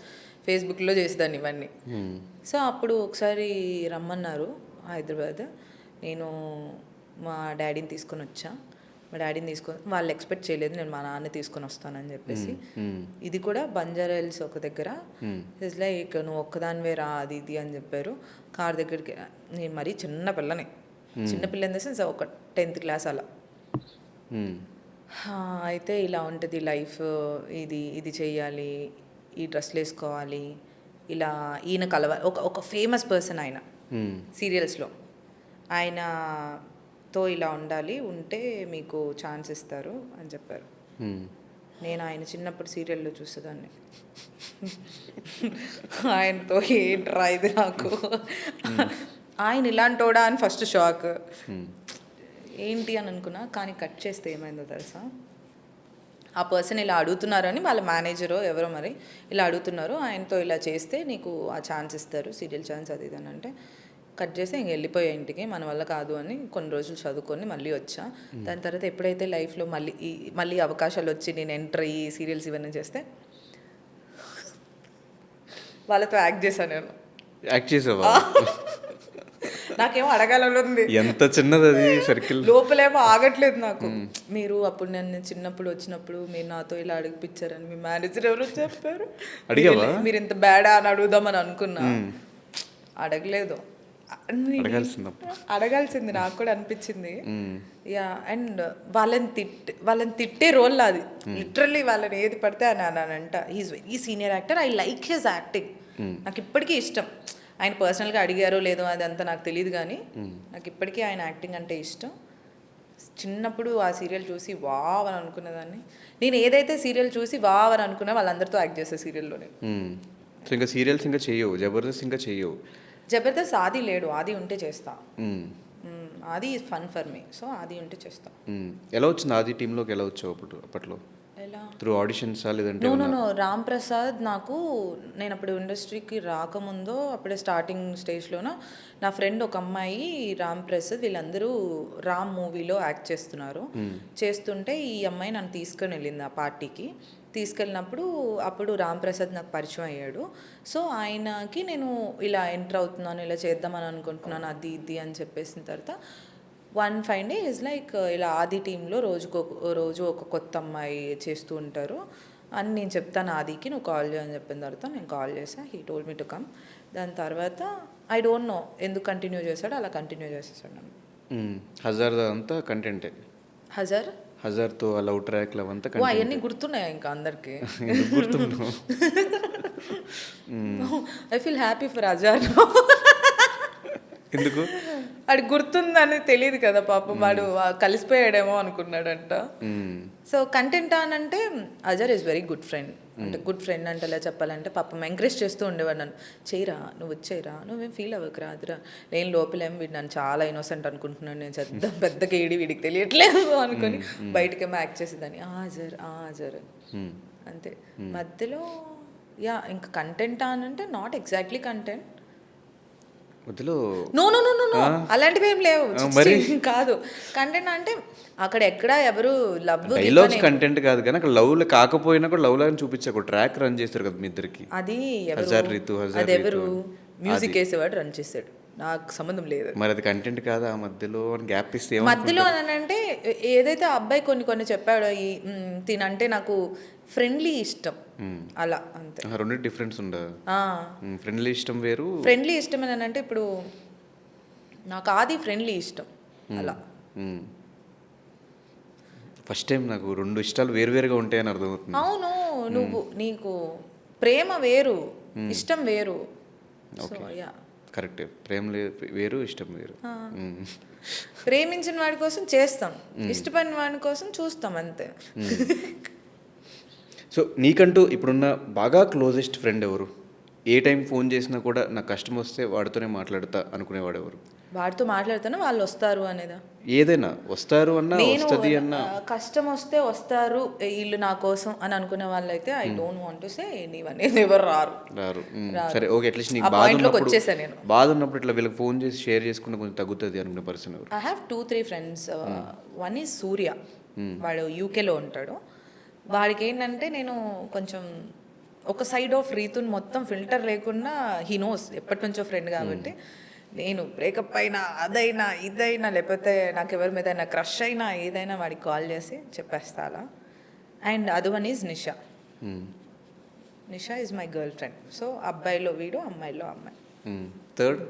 ఫేస్బుక్లో చేసేదాన్ని ఇవన్నీ. సో అప్పుడు ఒకసారి రమ్మన్నారు హైదరాబాద్. నేను మా డాడీని తీసుకొని వచ్చా. మా డాడీని తీసుకొని వాళ్ళు ఎక్స్పెక్ట్ చేయలేదు నేను మా నాన్న తీసుకొని వస్తానని చెప్పేసి. ఇది కూడా బంజారా హిల్స్ ఒక దగ్గర. ఇట్స్ లైక్ నువ్వు ఒక్కదానివే రా అది ఇది అని చెప్పారు. కార్ దగ్గరికి నేను మరీ చిన్న పిల్లని, చిన్న పిల్ల ఇన్ ద సెన్స్ ఒక 10th క్లాస్ అలా. అయితే ఇలా ఉంటుంది లైఫ్, ఇది ఇది చెయ్యాలి, ఈ డ్రెస్లు వేసుకోవాలి, ఇలా ఈయన ఒక ఫేమస్ పర్సన్ ఆయన సీరియల్స్లో, ఆయనతో ఇలా ఉండాలి, ఉంటే మీకు ఛాన్స్ ఇస్తారు అని చెప్పారు. నేను ఆయన చిన్నప్పుడు సీరియల్లో చూసేదాన్ని. ఆయనతో ఏంట్రా ఇది నాకు, ఆయన ఇలాంటోడా అని ఫస్ట్ షాక్, ఏంటి అని అనుకున్నా. కానీ కట్ చేస్తే ఏమైందో తెలుసా, ఆ పర్సన్ ఇలా అడుగుతున్నారని వాళ్ళ మేనేజరో ఎవరో మరి ఇలా అడుగుతున్నారు, ఆయనతో ఇలా చేస్తే నీకు ఆ ఛాన్స్ ఇస్తారు, సీరియల్ ఛాన్స్ అది ఇది అని అంటే కట్ చేస్తే ఇంక వెళ్ళిపోయా ఇంటికి. మన వల్ల కాదు అని కొన్ని రోజులు చదువుకొని మళ్ళీ వచ్చా. దాని తర్వాత ఎప్పుడైతే లైఫ్లో మళ్ళీ అవకాశాలు వచ్చి నేను ఎంటర్ అయ్యి సీరియల్స్ ఇవన్నీ చేస్తే వాళ్ళతో యాక్ట్ చేశాను. నేను యాక్ట్ చేసావా? నాకేమో అడగాలని ఉంది, ఎంత చిన్నది అది సర్కిల్, లోపలేమో ఆగట్లేదు నాకు. మీరు అప్పుడు నేను చిన్నప్పుడు వచ్చినప్పుడు మీరు నాతో ఇలా అడిగిపించారని మీ మేనేజర్ ఎవరో చెప్పారు. అడిగావా? మీరు ఇంత బ్యాడా అని అడుగుదామని అనుకున్నా, అడగలేదు. అడగాల్సింది నాకు కూడా అనిపించింది. యా, అండ్ వాళ్ళని తిట్టే రోల్ అది, లిటరల్లీ వాళ్ళని ఏది పడితే అని అనంట. He is very senior actor, I like his acting, నాకు ఇప్పటికీ ఇష్టం. ఆయన పర్సనల్గా అడిగారో లేదో అదంతా నాకు తెలియదు, కానీ నాకు ఇప్పటికీ ఆయన యాక్టింగ్ అంటే ఇష్టం. చిన్నప్పుడు ఆ సీరియల్ చూసి వావ్ అని అనుకునేదాన్ని. నేను ఏదైతే సీరియల్ చూసి వావ్ అని అనుకున్నా వాళ్ళందరితో యాక్ట్ చేసే సీరియల్లోనే. సో ఇంకా సీరియల్స్ ఇంకా చెయ్యవు, జబర్దస్త్ ఇంకా చెయ్యవు? జబర్దస్త్ ఆది లేడు, ఆది ఉంటే చేస్తా. ఆది is fun for me, so ఆది ఉంటే చేస్తా. ఎలా వచ్చింది ఆది టీంలోకి? ఎలా వచ్చావు అప్పట్లో? ఎలా? త్రూ ఆడిషన్సా లేదంటే? నో రామ్ ప్రసాద్ నాకు, నేను అప్పుడు ఇండస్ట్రీకి రాకముందో అప్పుడే స్టార్టింగ్ స్టేజ్లోన నా ఫ్రెండ్ ఒక అమ్మాయి రామ్ ప్రసాద్ వీళ్ళందరూ రామ్ మూవీలో యాక్ట్ చేస్తున్నారు. చేస్తుంటే ఈ అమ్మాయి నన్ను తీసుకొని వెళ్ళింది ఆ పార్టీకి. తీసుకెళ్ళినప్పుడు అప్పుడు రామ్ ప్రసాద్ నాకు పరిచయం అయ్యాడు. సో ఆయనకి నేను ఇలా ఎంటర్ అవుతున్నాను, ఇలా చేద్దామని అనుకుంటున్నాను అది ఇది అని చెప్పేసిన తర్వాత one fine day is like ఇలా ఆది టీంలో రోజు ఒక కొత్త అమ్మాయి చేస్తూ ఉంటారు అని నేను చెప్తాను ఆదికి, నువ్వు కాల్ చేయని చెప్పిన తర్వాత నేను కాల్ చేశాను. He told me to come. దాని తర్వాత ఐ డోంట్ నో ఎందుకు కంటిన్యూ చేశాడు, అలా కంటిన్యూ చేసేసాడు నన్ను. హజార్ అంతా కంటెంటే. హజార్తో ఆ లవ్ ట్రాక్లు అవంతా అవన్నీ గుర్తున్నాయా ఇంకా అందరికి? గుర్తున్నావు? ఐ ఫీల్ హ్యాపీ ఫర్ హజార్. ఎందుకు? అది గుర్తుందని తెలియదు కదా పాపం, వాడు కలిసిపోయాడేమో అనుకున్నాడంట. సో కంటెంట్ అని అంటే Azhar is very good friend. అంటే గుడ్ ఫ్రెండ్ అంటే ఎలా చెప్పాలంటే పాపం ఎంకరేజ్ చేస్తూ ఉండేవాడు నన్ను, చేయరా నువ్వు వచ్చేయరా, నువ్వేం ఫీల్ అవ్వకరా అదిరా. నేను లోపలేం వీడు నన్ను చాలా ఇన్నోసెంట్ అనుకుంటున్నాను, నేను పెద్ద కేడి వీడికి తెలియట్లేదు అనుకుని బయటకేమో యాక్ట్ చేసేదాన్ని, అజర్ అంతే. మధ్యలో యా ఇంకా కంటెంట్ అని అంటే నాట్ ఎగ్జాక్ట్లీ కంటెంట్, మధ్యలో నో అలాంటివి ఏం లేవు. కాదు కంటెంట్ అంటే అక్కడ ఎక్కడ ఎవరు లవ్ డైలాగ్స్ కంటెంట్ కాదు, కానీ అక్కడ లవ్ కాకపోయినా కూడా లవ్ లాగా చూపించే ఒక ట్రాక్ రన్ చేస్తారు కదా మీ ఇద్దరికి. అది ఎవరు మ్యూజిక్ వేసేవాడు రన్ చేశాడు, నాకు సంబంధం లేదు. మరి అది కంటెంట్ కాదు? ఆ మధ్యలో గ్యాప్ ఇస్తే మధ్యలో అంటే ఏదైతే అబ్బాయి కొన్ని చెప్పాడో, తినంటే నాకు ఫ్రెండ్లీ ఇష్టం అలా అంతే. రెండు డిఫరెన్స్ ఉండదు. ఫ్రెండ్లీ ఇష్టం వేరు. ఫ్రెండ్లీ ఇష్టం అని అంటే ఇప్పుడు నాకు ఆది ఫ్రెండ్లీ ఇష్టం అలా. ఫస్ట్ టైం నాకు రెండు ఇష్టాలు వేరువేరుగా ఉంటాయని అర్థమవుతుంది. అవును, నీకు ప్రేమ వేరు, ఇష్టం వేరు. కరెక్ట్, ప్రేమ వేరు, ఇష్టం వేరు. ప్రేమించిన వాడి కోసం చేస్తాం, ఇష్టపడిన వాడి కోసం చూస్తాం అంతే. సో నీకంటూ ఇప్పుడున్న బాగా క్లోజెస్ట్ ఫ్రెండ్ ఎవరు? ఏ టైం ఫోన్ చేసినా కూడా నాకు కష్టం వస్తే వాడితోనే మాట్లాడతా అనుకునేవాడు ఎవరు? వాడితో మాట్లాడుతాను వాళ్ళు వస్తారు అనేదా? ఏదైనా వస్తారు అన్నా, వస్తుంది అన్నా, కష్టం వస్తే వస్తారు వీళ్ళు నా కోసం అని అనుకునే వాళ్ళైతే I don't want to say anyone, ఎవరు రారు. సరే ఓకే, అట్లీస్ట్ నీకు బాధ ఉన్నప్పుడు ఇట్లా వీళ్ళకి ఫోన్ చేసి షేర్ చేసుకుంటే కొంచెం తగ్గుతుంది అనుకునే పర్సన్ ఎవరు? I have 2-3 friends. One is Surya, వాడు యూకేలో ఉంటాడు. వాడికి ఏంటంటే నేను కొంచెం ఒక సైడ్ ఆఫ్ రీతుని మొత్తం ఫిల్టర్ లేకుండా హీ నోస్ ఎప్పటి నుంచో ఫ్రెండ్ కాబట్టి నేను బ్రేకప్ అయినా అదైనా ఇదైనా లేకపోతే నాకు ఎవరి మీద అయినా క్రష్ అయినా ఏదైనా వాడికి కాల్ చేసి చెప్పేస్తా అలా. And other one is Nisha. Nisha is my girl friend. So అబ్బాయిలో వీడు, అమ్మాయిలో అమ్మాయి. థర్డ్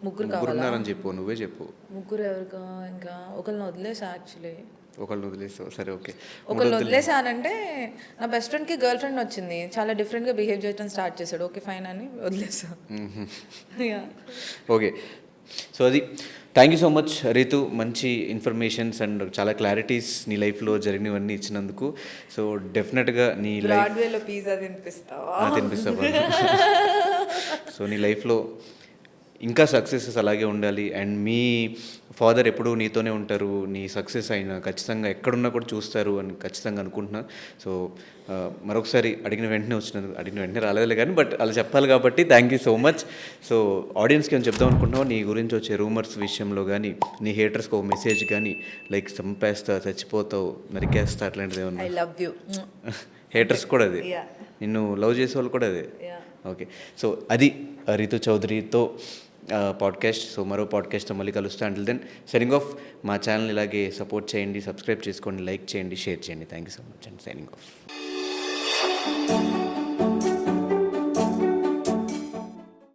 ముగ్గురు ముగ్గురు కావాలా? ఉన్నారని చెప్పు, నువ్వే చెప్పు. ముగ్గురు ఎవరికా? ఇంకా ఒకరిని వదిలేసా యాక్చువల్లీ. ఒకళ్ళు వదిలేస్తావు, సరే ఓకే. ఒకళ్ళు వదిలేసానంటే నా బెస్ట్ ఫ్రెండ్కి గర్ల్ ఫ్రెండ్ వచ్చింది, చాలా డిఫరెంట్గా బిహేవ్ చేయడం స్టార్ట్ చేశాడు. ఓకే ఫైన్ అని వదిలేసా. ఓకే, సో అది. Thank you so much Rithu, మంచి ఇన్ఫర్మేషన్స్ అండ్ చాలా క్లారిటీస్ నీ లైఫ్లో జరిగినవన్నీ ఇచ్చినందుకు. సో డెఫినెట్గా నీ లైఫ్ బ్రాడ్వేలో పిజ్జా తినిపిస్తావా? తినిపిస్తావా? సో నీ లైఫ్లో ఇంకా సక్సెసెస్ అలాగే ఉండాలి. అండ్ మీ ఫాదర్ ఎప్పుడూ నీతోనే ఉంటారు, నీ సక్సెస్ అయినా ఖచ్చితంగా ఎక్కడున్నా కూడా చూస్తారు అని ఖచ్చితంగా అనుకుంటున్నా. సో మరొకసారి అడిగిన వెంటనే రాలేదులే కానీ, బట్ అలా చెప్పాలి కాబట్టి thank you so much. So ఆడియన్స్కి ఏమైనా చెప్దాం అనుకుంటున్నావు నీ గురించి వచ్చే రూమర్స్ విషయంలో కానీ, నీ హేటర్స్కి ఒక మెసేజ్ కానీ, లైక్ చంపేస్తా, చచ్చిపోతావు, నరికేస్తా, అట్లాంటిది ఐ ఏమన్నా? Love you. హేటర్స్ కూడా అదే, Yeah. నిన్ను లవ్ చేసే వాళ్ళు కూడా అదే. Yeah. ఓకే, సో అది రీతు చౌదరితో పాడ్కాస్ట్. సో మరో పాడ్కాస్ట్తో మళ్ళీ కలుస్తా. Until then signing off. మా ఛానల్ ఇలాగే సపోర్ట్ చేయండి, సబ్స్క్రైబ్ చేసుకోండి, లైక్ చేయండి, షేర్ చేయండి. Thank you so much and signing of.